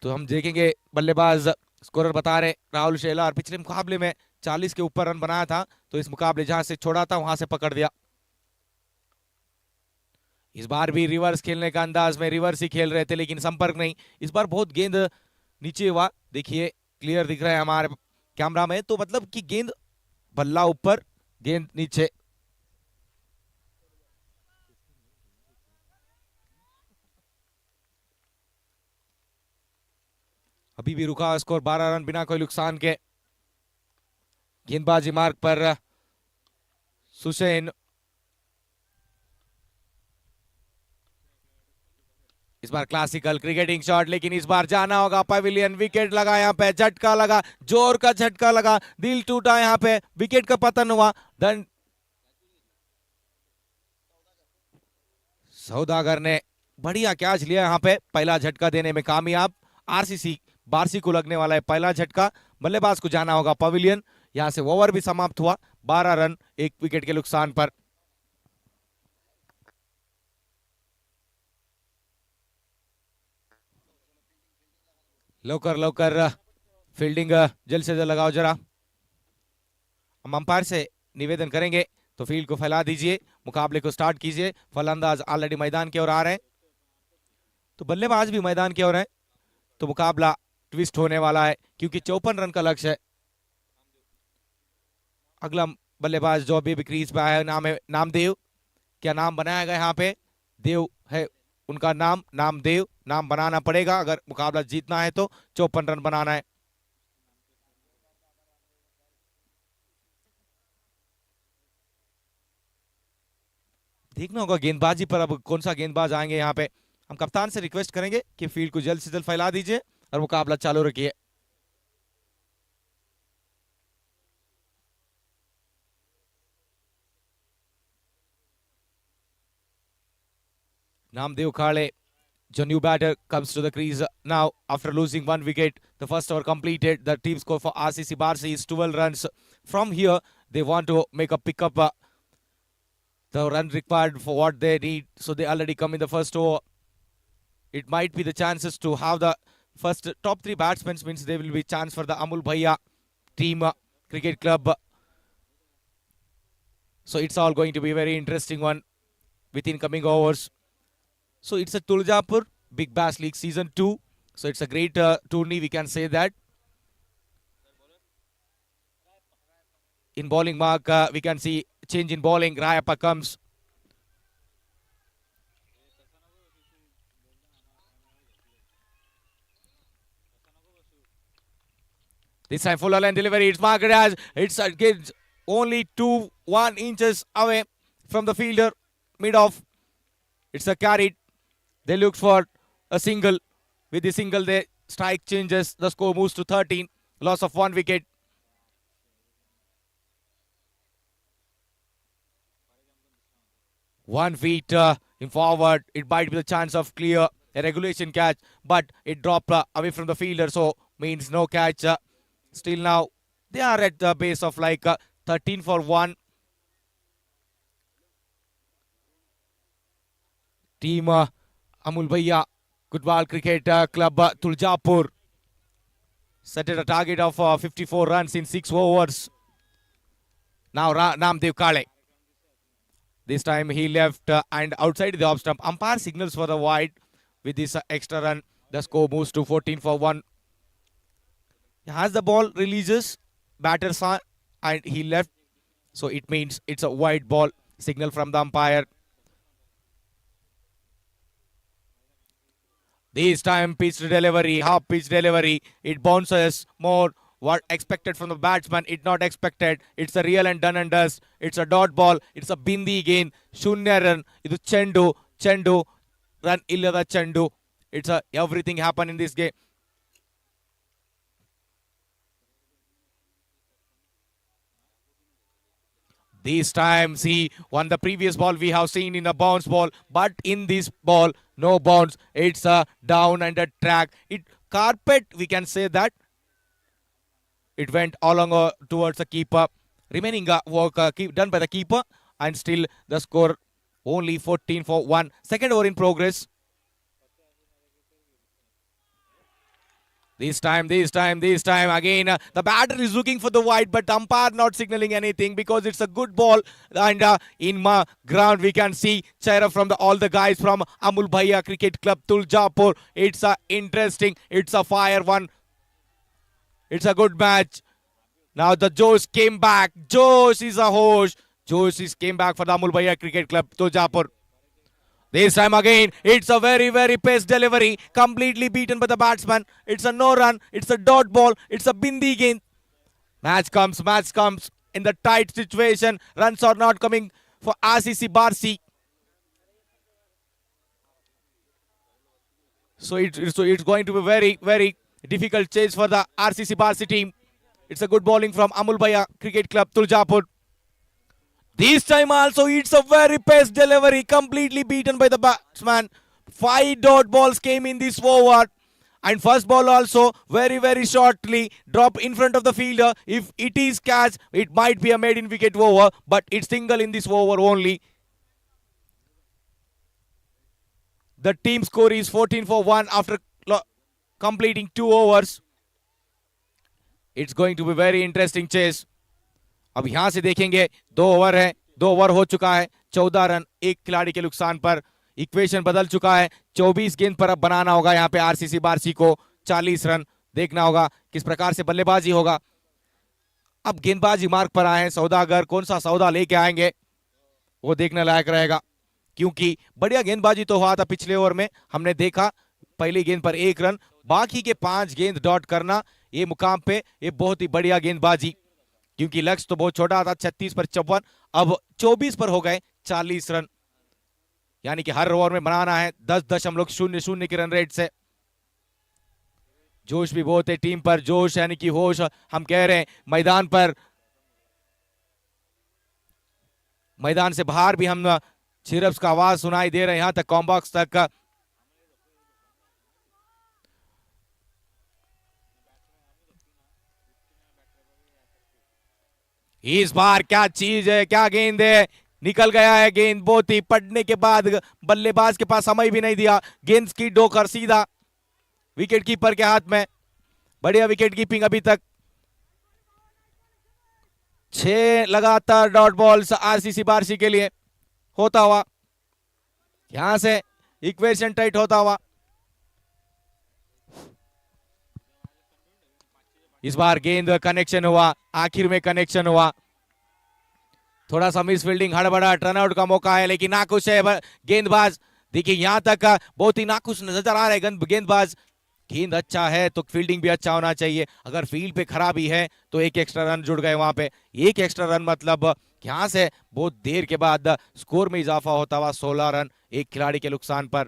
तो हम देखेंगे बल्लेबाज स्कोरर बता रहे राहुल शेलार पिछले मुकाबले में 40 के ऊपर रन बनाया था, तो इस मुकाबले जहां से छोड़ा था वहां से पकड़ दिया। इस बार भी रिवर्स खेलने का अंदाज में रिवर्स ही खेल रहे थे, लेकिन संपर्क नहीं। इस बार बहुत गेंद नीचे हुआ, देखिए क्लियर दिख रहा है हमारे कैमरा में, तो मतलब कि गेंद बल्ला ऊपर गेंद नीचे। अभी भी रुका स्कोर 12 रन बिना कोई नुकसान के। गेंदबाजी मार्ग पर सुसैन। इस बार क्लासिकल क्रिकेटिंग शॉट, लेकिन इस बार जाना होगा पवेलियन। विकेट लगा यहाँ पे, झटका लगा, जोर का झटका लगा, दिल टूटा यहाँ पे, विकेट का पतन हुआ। दंड सौदागर ने बढ़िया कैच लिया यहाँ पे, पहला झटका देने में कामयाब। आरसीसी बार्सी को लगने वाला है पहला झटका। बल्लेबाज को जाना होगा पवेलियन। यहां से ओवर भी समाप्त हुआ 12 रन 1 विकेट के नुकसान पर। लवकर फील्डिंग जल्द से जल्द लगाओ जरा। हम अंपायर से निवेदन करेंगे तो फील्ड को फैला दीजिए, मुकाबले को स्टार्ट कीजिए। फलंदाज ऑलरेडी मैदान की ओर आ रहे हैं, तो बल्लेबाज भी मैदान की ओर है, तो मुकाबला ट्विस्ट होने वाला है क्योंकि 54 रन का लक्ष्य है। अगला बल्लेबाज जो अभी क्रीज पे आया है नाम है नामदेव। क्या नाम बनाया गया यहाँ पे? देव है उनका नाम, नामदेव नाम बनाना पड़ेगा अगर मुकाबला जीतना है तो। 54 रन बनाना है। देखना होगा गेंदबाजी पर अब कौन सा गेंदबाज आएंगे यहाँ पे। हम कप्तान से रिक्वेस्ट करेंगे कि फील्ड को जल्द से जल्द फैला दीजिए और मुकाबला चालू रखिए। Namdev Khale, the new batter, comes to the crease now after losing 1 wicket. The first over completed. The team score for RCC Barsi is 12 runs. From here, they want to make a pickup. The run required for what they need. So they already come in the first over. It might be the chances to have the first top 3 batsmen, means there will be chance for the Amul Bhaiya team cricket club. So it's all going to be a very interesting one within coming overs. So it's a Tuljapur Big Bash League Season 2. So it's a great tourney, we can say that. In bowling mark, we can see change in bowling. Rayappa comes. This time full line delivery. It's marked as it's only 1 inches away from the fielder, mid off. It's a carried. They looked for a single. With the single, they strike changes, the score moves to 13, loss of 1 wicket. One feet in forward, it might be the chance of clear a regulation catch, but it dropped away from the fielder, so means no catch. Still now, they are at the base of like 13 for 1. Team Amul Bhaiya Football Cricket Club Tuljapur set at a target of 54 runs in 6 overs. Now Namdev Kale. This time he left and outside the off stump. Umpire signals for the wide with this extra run. The score moves to 14 for 1. As the ball releases, batter saw and he left. So it means it's a wide ball. Signal from the umpire. This time pitch delivery, half pitch delivery. It bounces more. What expected from the batsman, it not expected. It's a real and done and dust. It's a dot ball. It's a bindi again. Shunya run. Idu Chendu. Run illada Chendu. It's a everything happen in this game. This time, see, on the previous ball we have seen in a bounce ball, but in this ball, no bounce. It's a down and a track. It carpet, we can say that. It went along towards the keeper. Remaining work done by the keeper, and still the score only 14 for 1. Second over in progress. This time again the batter is looking for the wide, but the umpire not signaling anything because it's a good ball. And in my ground we can see cheer from all the guys from Amul Bhaiya Cricket Club Tuljapur. It's interesting. It's a fire one. It's a good match. Now the Josh came back. Josh is a host. Josh came back for the Amul Bhaiya Cricket Club Tuljapur. This time again, it's a very, very pace delivery. Completely beaten by the batsman. It's a no run. It's a dot ball. It's a bindi game. Match comes in the tight situation. Runs are not coming for RCC Barsi. So it's going to be very, very difficult chase for the RCC Barsi team. It's a good bowling from Amul Bhaiya Cricket Club Tuljapur. This time also it's a very pace delivery, completely beaten by the batsman. 5 dot balls came in this over. And first ball also very, very shortly drop in front of the fielder. If it is catch, it might be a maiden wicket over, but it's single in this over only. The team score is 14 for 1 after completing 2 overs. It's going to be very interesting chase. अब यहां से देखेंगे 2 over है, 2 over हो चुका है, 14 run एक खिलाड़ी के नुकसान पर। इक्वेशन बदल चुका है, 24 गेंद पर अब बनाना होगा यहाँ पे आरसीसी बारसी को। 40 रन देखना होगा किस प्रकार से बल्लेबाजी होगा। अब गेंदबाजी मार्ग पर आए हैं सौदागर, कौन सा सौदा लेके आएंगे वो देखने लायक रहेगा, क्योंकि बढ़िया गेंदबाजी तो हुआ था पिछले ओवर में। हमने देखा पहली गेंद पर 1 रन, बाकी के 5 गेंद डॉट करना ये मुकाम पे ये बहुत ही बढ़िया गेंदबाजी, क्योंकि लक्ष्य तो बहुत छोटा था 36 पर 54, अब 24 पर हो गए 40 रन, यानी कि हर ओवर में बनाना है 10.00 के रन रेट से। जोश भी बहुत है टीम पर, जोश यानी कि होश हम कह रहे हैं मैदान पर। मैदान से बाहर भी हम चिरप्स का आवाज सुनाई दे रहे हैं, यहां तक कॉम्बॉक्स तक। इस बार क्या चीज है, क्या गेंद है, निकल गया है गेंद। बहुत ही पड़ने के बाद बल्लेबाज के पास समय भी नहीं दिया, गेंद की डोकर सीधा विकेट कीपर के हाथ में। बढ़िया विकेट कीपिंग अभी तक। 6 लगातार डॉट बॉल्स आरसीसी बारसी के लिए होता हुआ, यहां से इक्वेशन टाइट होता हुआ। इस बार गेंद कनेक्शन हुआ, आखिर में कनेक्शन हुआ। थोड़ा सा मिस फील्डिंग, हड़बड़ाहट, रनआउट का मौका है, लेकिन नाखुश है गेंदबाज। देखिए यहां तक बहुत ही नाखुश नजर आ रहे हैं गेंदबाज। गेंद अच्छा है तो फील्डिंग भी अच्छा होना चाहिए, अगर फील्ड पे खराबी है तो एक एक्स्ट्रा रन जुड़ गए वहां पे। एक एक्स्ट्रा रन मतलब यहां से बहुत देर के बाद स्कोर में इजाफा होता हुआ 16 रन एक खिलाड़ी के नुकसान पर।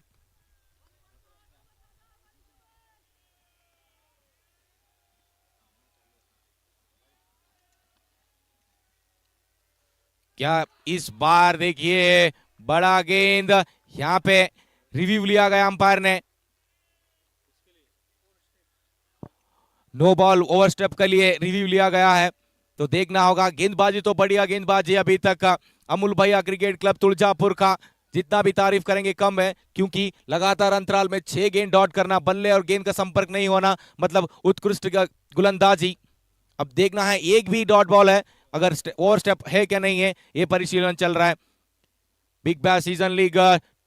क्या इस बार देखिए बड़ा गेंद, यहाँ पे रिव्यू लिया गया अंपायर ने, नो बॉल ओवर स्टेप के लिए रिव्यू लिया गया है। तो देखना होगा, गेंदबाजी तो बढ़िया गेंदबाजी अभी तक अमूल भैया क्रिकेट क्लब तुलजापुर का, जितना भी तारीफ करेंगे कम है, क्योंकि लगातार अंतराल में 6 गेंद डॉट करना, बल्ले और गेंद का संपर्क नहीं होना, मतलब उत्कृष्ट गुलंदाजी। अब देखना है एक भी डॉट बॉल है, अगर ओवर स्टेप है क्या नहीं है, ये परिशीलन चल रहा है। बिग बैश सीजन लीग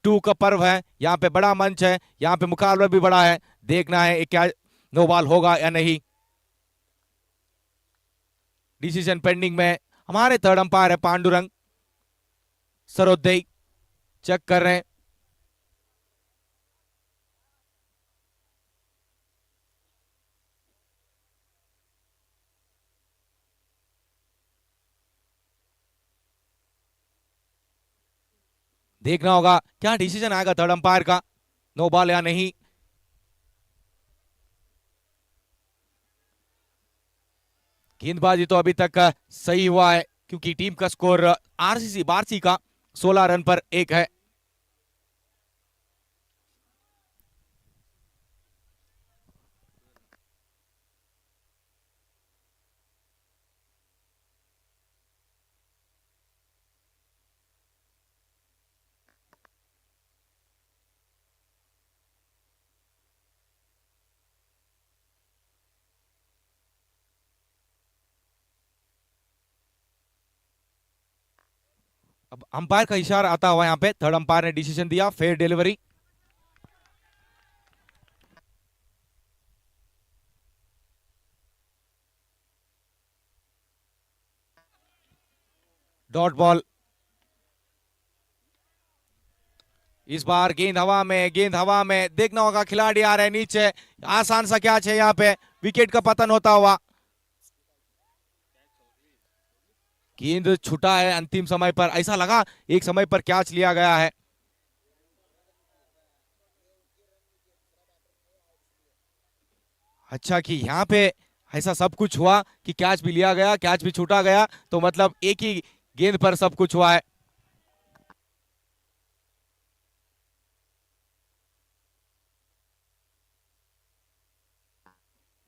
2 का पर्व है, यहाँ पे बड़ा मंच है, यहाँ पे मुकाबला भी बड़ा है। देखना है क्या नो बॉल होगा या नहीं। डिसीजन पेंडिंग में, हमारे थर्ड अंपायर है पांडुरंग सरोदय, चेक कर रहे हैं। देखना होगा क्या डिसीजन आएगा थर्ड अंपायर का, नो बॉल या नहीं। गेंदबाजी तो अभी तक सही हुआ है, क्योंकि टीम का स्कोर आरसीसी बारसी का 16 रन पर 1 है। अब अंपायर का इशारा आता हुआ, यहाँ पे थर्ड अंपायर ने डिसीजन दिया, फेयर डिलीवरी। Dot ball. इस बार गेंद हवा में, गेंद हवा में, देखना होगा खिलाड़ी आ रहे हैं नीचे, आसान सा कैच है, यहाँ पे विकेट का पतन होता हुआ। गेंद छूटा है अंतिम समय पर, ऐसा लगा एक समय पर कैच लिया गया है। अच्छा कि यहाँ पे ऐसा सब कुछ हुआ कि कैच भी लिया गया, कैच भी छूटा गया, तो मतलब एक ही गेंद पर सब कुछ हुआ है।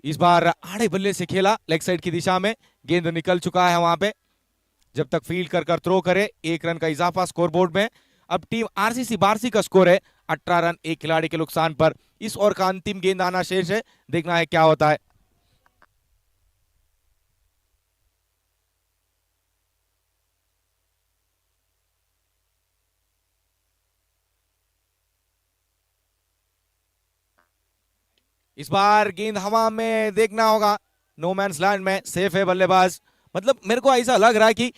इस बार आड़े बल्ले से खेला, लेग साइड की दिशा में गेंद निकल चुका है वहां पे। जब तक फील्ड कर थ्रो करे, 1 रन का इजाफा स्कोरबोर्ड में। अब टीम आरसीसी बारसी का स्कोर है 18 रन, एक खिलाड़ी के नुकसान पर। इस ओवर का अंतिम गेंद आना शेष है, देखना है क्या होता है। इस बार गेंद हवा में, देखना होगा, नो मैंस लैंड में, सेफ है बल्लेबाज। मतलब मेरे को ऐसा लग रहा है कि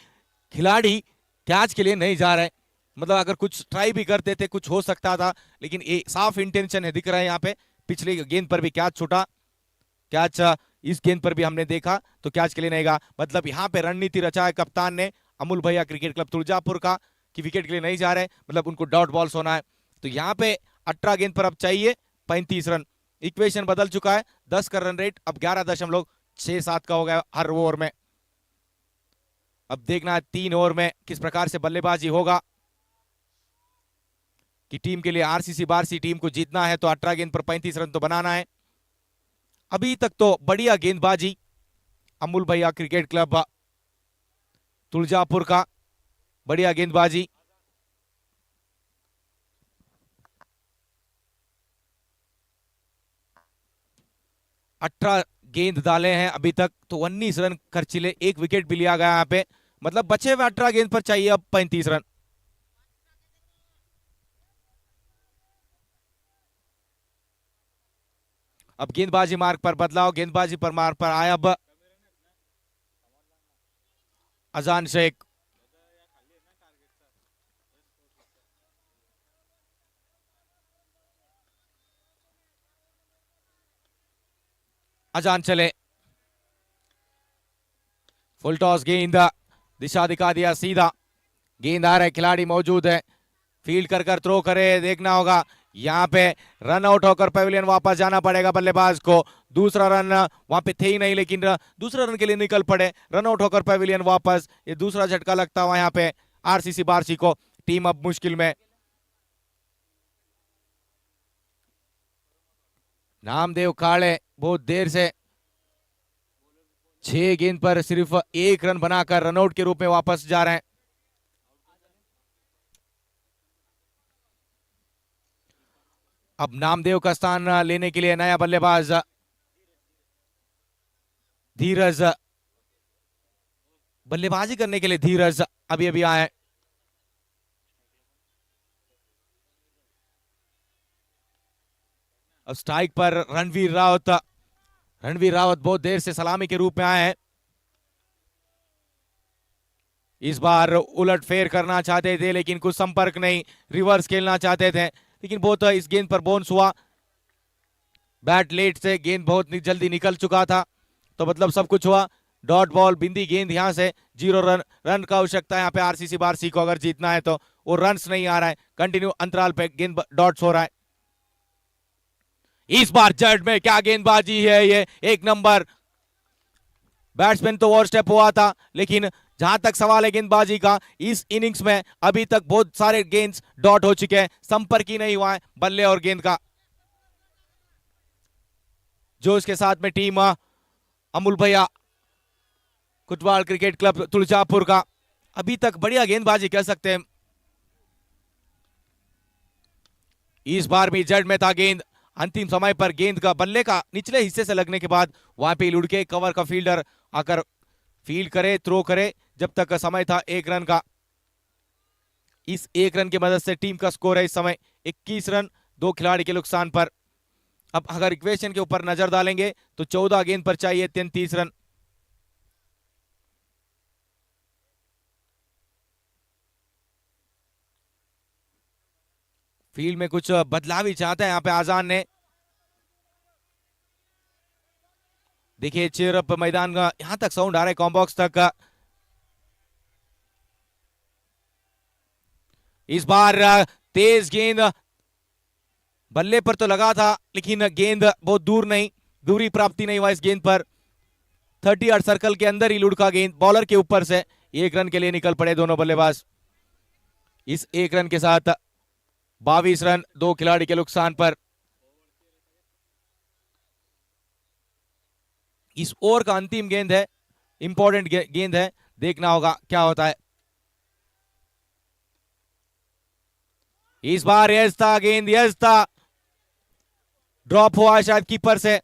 खिलाड़ी कैच के लिए नहीं जा रहे, मतलब अगर कुछ ट्राई भी करते थे कुछ हो सकता था, लेकिन ये साफ इंटेंशन है, दिख रहा है यहाँ पे। पिछली गेंद पर भी कैच छूटा, कैच इस गेंद पर भी हमने देखा, तो कैच के लिए नहीं गया। मतलब यहाँ पे रणनीति रचा है कप्तान ने, अमूल भैया क्रिकेट क्लब तुलजापुर का, कि विकेट के लिए नहीं जा रहे, मतलब उनको डॉट बॉल्स होना है। तो यहाँ पे 18 गेंद पर अब चाहिए 35 रन। इक्वेशन बदल चुका है, 10 का रन रेट अब 11.67 का हो गया हर ओवर में। अब देखना है 3 ओवर में किस प्रकार से बल्लेबाजी होगा, कि टीम के लिए, आरसीसी बारसी टीम को जीतना है तो 18 गेंद पर 35 रन तो बनाना है। अभी तक तो बढ़िया गेंदबाजी अमूल भैया क्रिकेट क्लब तुलजापुर का, बढ़िया गेंदबाजी। अठारह गेंद डाले हैं अभी तक, तो 19 रन खर्चिले, 1 विकेट भी लिया गया यहाँ पे। मतलब बचे हुए 18 गेंद पर चाहिए अब 35 रन। अब गेंदबाजी मार्ग पर बदलाव, गेंदबाजी पर मार्ग पर आया अब अजान शेख। अजान चले, फुल टॉस गेंद, दिशा दिखा दिया सीधा, गेंद आ रहा है, खिलाड़ी मौजूद है, फील्ड कर थ्रो करे, देखना होगा यहाँ पे रन आउट होकर पवेलियन वापस जाना पड़ेगा बल्लेबाज को। दूसरा रन वहां पे थे ही नहीं, लेकिन दूसरा रन के लिए निकल पड़े। रन आउट होकर पवेलियन वापस, ये दूसरा झटका लगता हुआ यहाँ पे आरसीसी बार्सी को। टीम अब मुश्किल में। नामदेव काले बहुत देर से 6 गेंद पर सिर्फ 1 रन बनाकर रनआउट के रूप में वापस जा रहे हैं। अब नामदेव का स्थान लेने के लिए नया बल्लेबाज धीरज, बल्लेबाजी करने के लिए धीरज अभी अभी आए। अब स्ट्राइक पर रणवीर रावत। रणवीर रावत बहुत देर से सलामी के रूप में आए हैं। इस बार उलट फेर करना चाहते थे लेकिन कुछ संपर्क नहीं, रिवर्स खेलना चाहते थे लेकिन बहुत इस गेंद पर बाउंस हुआ। बैट लेट से गेंद बहुत जल्दी निकल चुका था, तो मतलब सब कुछ हुआ। डॉट बॉल बिंदी गेंद, यहां से 0 रन का आवश्यकता है यहाँ पे आरसीसी बार्सी को अगर जीतना है तो। वो रन्स नहीं आ रहा है, कंटिन्यू अंतराल पे गेंद डॉट्स हो रहा है। इस बार जड़ में क्या गेंदबाजी है, ये 1 नंबर। बैट्समैन तो ओवर स्टेप हुआ था, लेकिन जहां तक सवाल है गेंदबाजी का, इस इनिंग्स में अभी तक बहुत सारे गेंद डॉट हो चुके हैं, संपर्क ही नहीं हुआ है बल्ले और गेंद का। जो इसके साथ में टीम अमूल भैया कुटवाल क्रिकेट क्लब तुलजापुर का अभी तक बढ़िया गेंदबाजी कह सकते हैं। इस बार भी जड़ में था गेंद, अंतिम समय पर गेंद का बल्ले का निचले हिस्से से लगने के बाद वहां पे लुढ़के कवर का फील्डर आकर फील्ड करे, थ्रो करे। जब तक समय था 1 रन का। इस 1 रन की मदद से टीम का स्कोर है इस समय 21 रन 2 खिलाड़ी के नुकसान पर। अब अगर इक्वेशन के ऊपर नजर डालेंगे तो 14 गेंद पर चाहिए 33 रन। फील्ड में कुछ बदलाव ही चाहते हैं यहाँ पे आजान ने। देखिए चेयर अप मैदान का यहां तक साउंड आ रहा है, कॉम्बॉक्स तक का। इस बार तेज गेंद बल्ले पर तो लगा था, लेकिन गेंद बहुत दूर नहीं, दूरी प्राप्ति नहीं हुआ इस गेंद पर। 30 यार्ड सर्कल के अंदर ही लुढ़का गेंद बॉलर के ऊपर से। 1 रन के लिए निकल पड़े दोनों बल्लेबाज। इस 1 रन के साथ 22 रन 2 खिलाड़ी के नुकसान पर। इस ओवर का अंतिम गेंद है, इंपॉर्टेंट गेंद है, देखना होगा क्या होता है। इस बार यस था गेंद, यस था, ड्रॉप हुआ शायद कीपर से,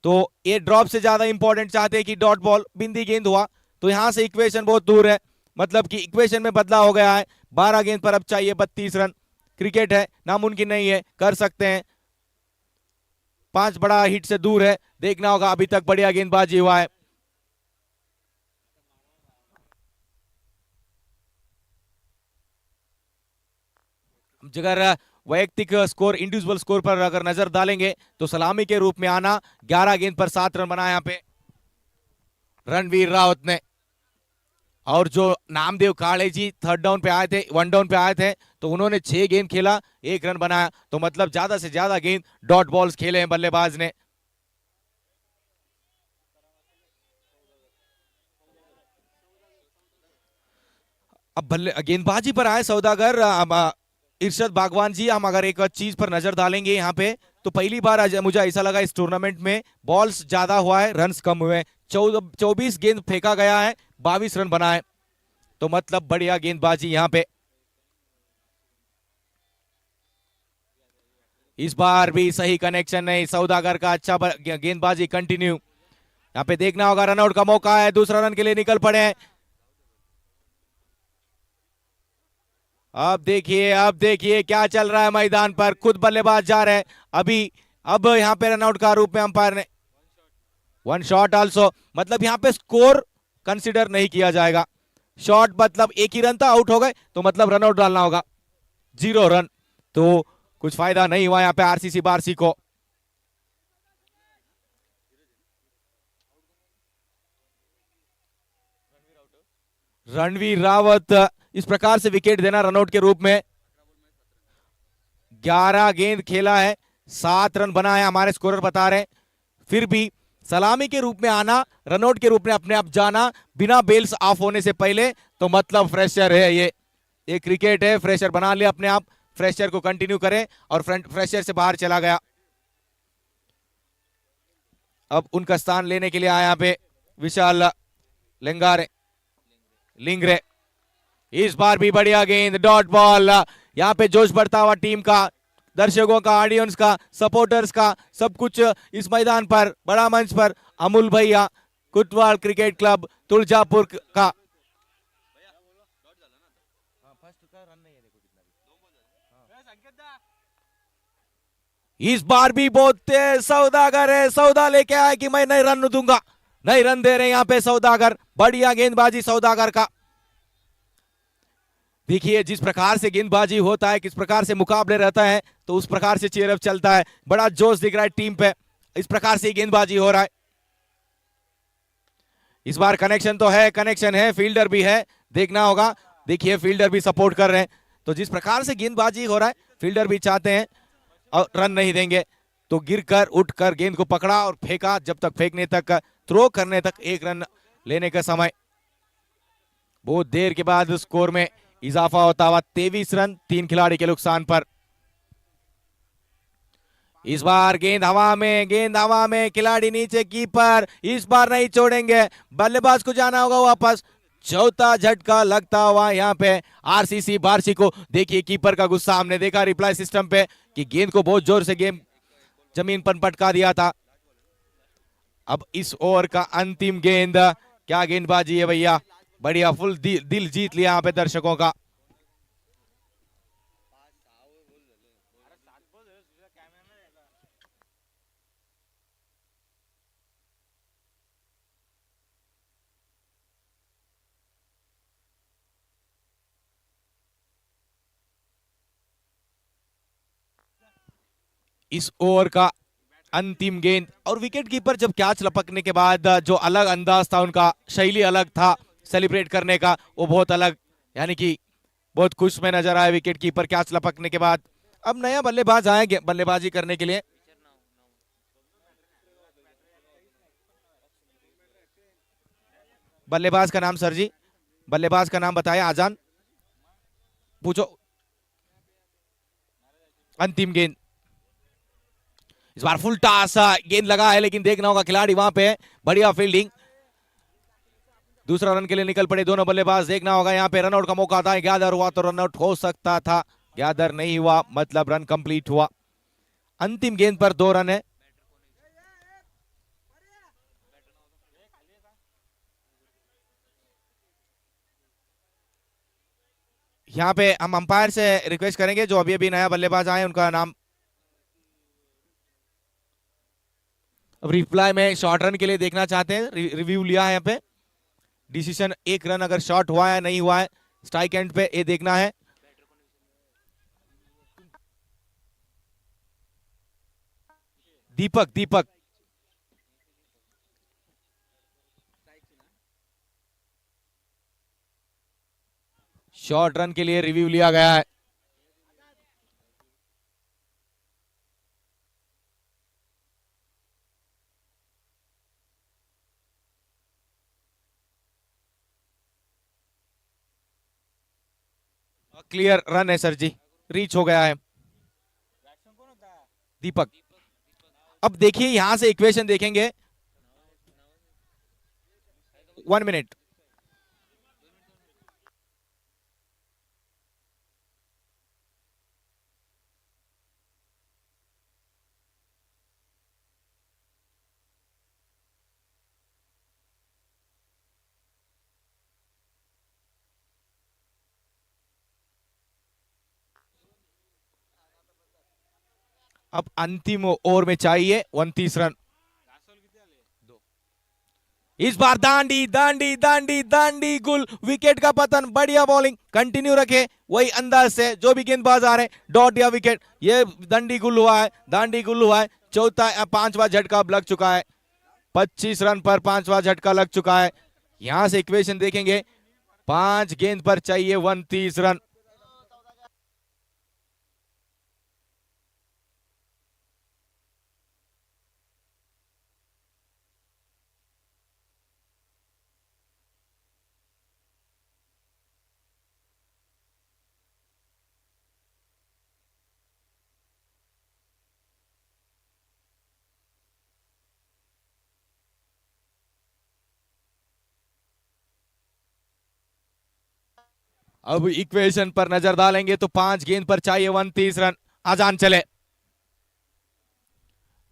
तो ये ड्रॉप से ज्यादा इंपॉर्टेंट चाहते हैं कि डॉट बॉल बिंदी गेंद हुआ, तो यहां से इक्वेशन बहुत दूर है, मतलब कि इक्वेशन में बदलाव हो गया है। 12 गेंद पर अब चाहिए 32 रन। क्रिकेट है, नामुमकिन नहीं है, कर सकते हैं। 5 बड़ा हिट से दूर है, देखना होगा। अभी तक बढ़िया गेंदबाजी हुआ है। अगर वैयक्तिक स्कोर, इंडिविजुअल स्कोर पर अगर नजर डालेंगे तो सलामी के रूप में आना, 11 गेंद पर 7 रन बनाया यहाँ पे रणवीर रावत ने। और जो नामदेव काले जी 3rd डाउन पे आए थे, 1 डाउन पे आए थे, तो उन्होंने 6 गेंद खेला, 1 रन बनाया, तो मतलब ज्यादा से ज्यादा गेंद डॉट बॉल्स खेले हैं बल्लेबाज ने। अब गेंदबाजी पर आए सौदागर इरशाद बागवान जी। हम अगर एक चीज पर नजर डालेंगे यहाँ पे, तो पहली बार मुझे ऐसा लगा इस टूर्नामेंट में बॉल्स ज्यादा हुआ है, रन्स कम हुए। 24 गेंद फेंका गया है, 22 रन बनाए, तो मतलब बढ़िया गेंदबाजी यहाँ पे। इस बार भी सही कनेक्शन नहीं, सौदागर का अच्छा गेंदबाजी कंटिन्यू। यहाँ पे देखना होगा, रनआउट का मौका है, दूसरा रन के लिए निकल पड़े हैं। अब देखिए क्या चल रहा है मैदान पर, खुद बल्लेबाज जा रहे हैं अभी। अब यहाँ पे रनआउट का रूप में अंपायर ने 1 शॉट आल्सो, मतलब यहाँ पे स्कोर कंसीडर नहीं किया जाएगा। शॉट मतलब 1 ही रन था, आउट हो गए, तो मतलब रनआउट डालना होगा। 0 रन, तो कुछ फायदा नहीं हुआ यहाँ पे आरसीसी बार्सी को। रणवीर रावत इस प्रकार से विकेट देना रनआउट के रूप में। 11 गेंद खेला है, 7 रन बनाए हमारे स्कोरर बता रहे हैं। फिर भी सलामी के रूप में आना, रनआउट के रूप में अपने आप जाना बिना बेल्स ऑफ होने से पहले, तो मतलब फ्रेशर है ये क्रिकेट है। फ्रेशर बना लिया अपने आप, फ्रेशर को कंटिन्यू करें और फ्रेशर से बाहर चला गया। अब उनका स्थान लेने के लिए आया यहाँ पे विशाल लिंगरे। इस बार भी बढ़िया गेंद, डॉट बॉल। यहाँ पे जोश बढ़ता हुआ टीम का, दर्शकों का, ऑडियंस का, सपोर्टर्स का, सब कुछ इस मैदान पर, बड़ा मंच पर। अमूल भैया, कुटवाल क्रिकेट क्लब तुलजापुर का। इस बार भी बहुत तेज सौदागर है, सौदा लेके आया कि मैं नहीं रन दूंगा, नहीं रन दे रहे यहाँ पे सौदागर। बढ़िया गेंदबाजी सौदागर का। देखिए जिस प्रकार से गेंदबाजी होता है, किस प्रकार से मुकाबले रहता है, तो उस प्रकार से चेयरअप चलता है। बड़ा जोश दिख रहा है टीम पे, इस प्रकार से गेंदबाजी हो रहा है। इस बार कनेक्शन तो है, कनेक्शन है, फील्डर भी है, देखना होगा। देखिए फील्डर भी सपोर्ट कर रहे हैं, तो जिस प्रकार से गेंदबाजी हो रहा है, फील्डर भी चाहते हैं और रन नहीं देंगे, तो गिरकर उठकर गेंद को पकड़ा और फेंका। जब तक फेंकने तक, थ्रो करने तक 1 रन लेने का समय। बहुत देर के बाद स्कोर में इजाफा होता हुआ 23 रन 3 खिलाड़ी के नुकसान पर। इस बार गेंद हवा में, खिलाड़ी नीचे, कीपर इस बार नहीं छोड़ेंगे, बल्लेबाज को जाना होगा वापस। चौथा झटका लगता हुआ यहाँ पे आरसीसी बार्सी को। देखिए कीपर का गुस्सा, हमने देखा रिप्लाई सिस्टम पे कि गेंद को बहुत जोर से गेंद जमीन पर पटका दिया था। अब इस ओवर का अंतिम गेंद, क्या गेंदबाजी है भैया, बढ़िया, फुल दिल जीत लिया यहाँ पे दर्शकों का। इस ओवर का अंतिम गेंद, और विकेट कीपर जब कैच लपकने के बाद जो अलग अंदाज था उनका, शैली अलग था सेलिब्रेट करने का, वो बहुत अलग, यानी कि बहुत खुश में नजर आए विकेट कीपर कैच लपकने के बाद। अब नया बल्लेबाज आए बल्लेबाजी करने के लिए। बल्लेबाज का नाम सर जी, बल्लेबाज का नाम बताया, आजान पूछो। अंतिम गेंद, इस बार फुल टॉस, गेंद लगा है लेकिन देखना होगा खिलाड़ी वहां पे, बढ़िया फील्डिंग। दूसरा रन के लिए निकल पड़े दोनों बल्लेबाज, देखना होगा यहाँ पे रनआउट का मौका था, गैदर हुआ तो रनआउट हो सकता था, गैदर नहीं हुआ, मतलब रन कंप्लीट हुआ। अंतिम गेंद पर 2 रन है। यहाँ पे हम अंपायर से रिक्वेस्ट करेंगे, जो अभी अभी नया बल्लेबाज आए उनका नाम। अब रिप्लाई में शॉर्ट रन के लिए देखना चाहते हैं, रिव्यू लिया है यहाँ पे, डिसीजन 1 रन अगर शॉर्ट हुआ है नहीं हुआ है स्ट्राइक एंड पे, ये देखना है। दीपक शॉर्ट रन के लिए रिव्यू लिया गया है। क्लियर रन है सर जी, रीच हो गया है दीपक। अब देखिए यहां से इक्वेशन देखेंगे, 1 मिनट। अब अंतिम ओवर में चाहिए 29 रन। इस बार दांडी गुल, विकेट का पतन, बढ़िया बॉलिंग कंटिन्यू रखे वही अंदाज से, जो भी गेंदबाज आ रहे हैं, डॉट या विकेट, ये दांडी गुल हुआ है। चौथा 5वां झटका अब लग चुका है, 25 रन पर 5वां झटका लग चुका है। यहां से इक्वेशन देखेंगे, 5 गेंद पर चाहिए 29 रन। अब इक्वेशन पर नजर डालेंगे तो 5 गेंद पर चाहिए 29 रन। आजान चले,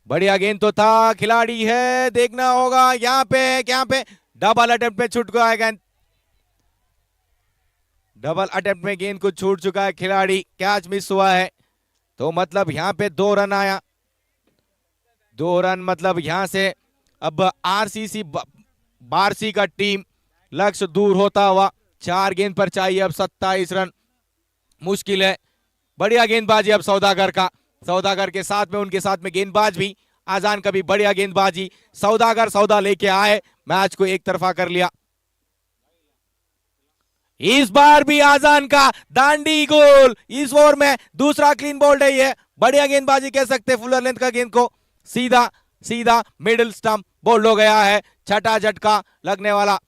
बढ़िया गेंद तो था, खिलाड़ी है, देखना होगा यहाँ पे डबल अटेम्प्ट में छूट गया है गेंद, डबल अटेम्प्ट में गेंद को छूट चुका है खिलाड़ी, कैच मिस हुआ है। तो मतलब यहाँ पे 2 रन आया, 2 रन मतलब यहां से अब आरसीसी बारसी का टीम लक्ष्य दूर होता हुआ। 4 गेंद पर चाहिए अब 27 रन, मुश्किल है। बढ़िया गेंदबाजी अब सौदागर का, सौदागर के साथ में उनके साथ में गेंदबाज भी, आजान का भी बढ़िया गेंदबाजी, सौदागर सौदा लेके आए, मैच को एक तरफा कर लिया। इस बार भी आजान का दांडी गोल, इस ओवर में दूसरा क्लीन बोल्ड है ये, बढ़िया गेंदबाजी कह सकते, फुलर लेंथ का गेंद को सीधा सीधा मिडिल स्टंप बोल्ड हो गया है, छठा झटका लगने वाला।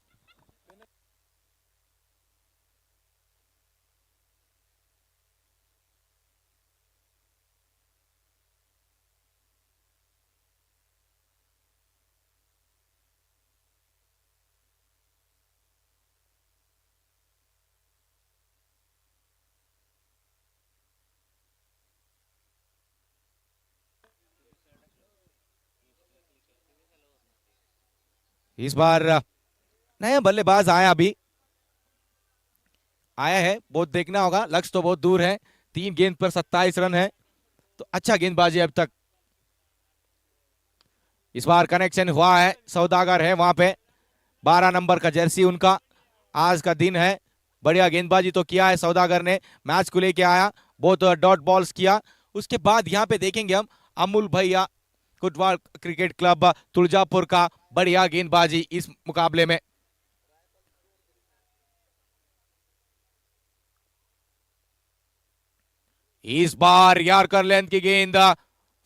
इस बार नया बल्लेबाज आया, अभी आया है, बहुत देखना होगा, लक्ष्य तो बहुत दूर है, 3 गेंद पर 27 रन है, तो अच्छा गेंदबाजी अब तक। इस बार कनेक्शन हुआ है, सौदागर है वहां पे, 12 नंबर का जर्सी उनका, आज का दिन है। बढ़िया गेंदबाजी तो किया है सौदागर ने, मैच को लेके आया, बहुत डॉट बॉल्स किया। उसके बाद यहाँ पे देखेंगे हम अमूल भैया कुटवाल क्रिकेट क्लब तुलजापुर का बढ़िया गेंदबाजी इस मुकाबले में। इस बार यार्कर लेंथ की गेंद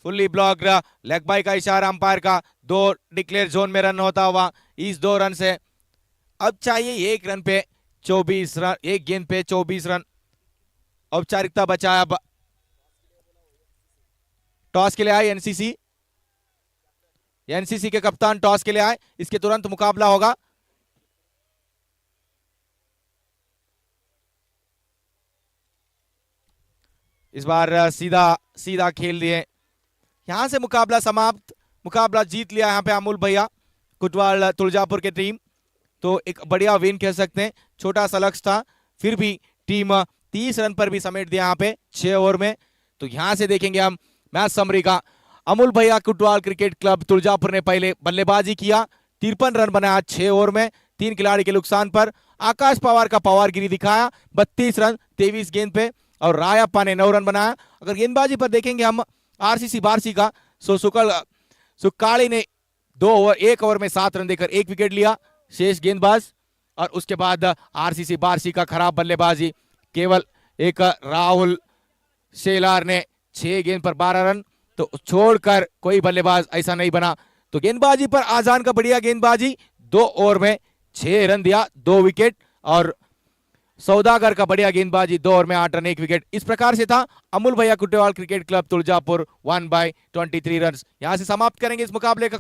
फुल्ली ब्लॉक्ड, लेग बाई का इशारा अंपायर का, 2 डिक्लेयर जोन में रन होता हुआ, इस 2 रन से अब चाहिए 1 रन पे 24 रन, 1 गेंद पे 24 रन। औपचारिकता बचा अब, टॉस के लिए आए एनसीसी, एनसीसी के कप्तान टॉस के लिए आए, इसके तुरंत मुकाबला होगा। इस बार सीधा सीधा खेल दिए, यहां से मुकाबला समाप्त, मुकाबला जीत लिया यहाँ पे अमूल भैया कुटवाल तुलजापुर की टीम। तो एक बढ़िया विन कह सकते हैं, छोटा सा लक्ष्य था, फिर भी टीम 30 रन पर भी समेट दिया यहाँ पे 6 ओवर में। तो यहां से देखेंगे हम मैच समरी का, अमूल भैया कुटवाल क्रिकेट क्लब तुलजापुर ने पहले बल्लेबाजी किया, 53 रन बनाया 6 ओवर में, 3 खिलाड़ी के नुकसान पर। आकाश पवार का पवारगिरी दिखाया, 32 रन 23 गेंद पे, और रायप्पा ने 9 रन बनाया। अगर गेंदबाजी पर देखेंगे हम आरसीसी बारसी का, सो सुकाली ने 1 ओवर में 7 रन देकर 1 विकेट लिया, शेष गेंदबाज। और उसके बाद आरसीसी बारसी का खराब बल्लेबाजी, केवल एक राहुल शेलार ने 6 गेंद पर 12 रन, तो छोड़कर कोई बल्लेबाज ऐसा नहीं बना। तो गेंदबाजी पर आजान का बढ़िया गेंदबाजी, 2 ओवर में 6 रन दिया, 2 विकेट, और सौदागर का बढ़िया गेंदबाजी, 2 ओवर में 8 रन 1 विकेट। इस प्रकार से था अमूल भैया कुटवाल क्रिकेट क्लब तुलजापुर 1/23 रन। यहां से समाप्त करेंगे इस मुकाबले का।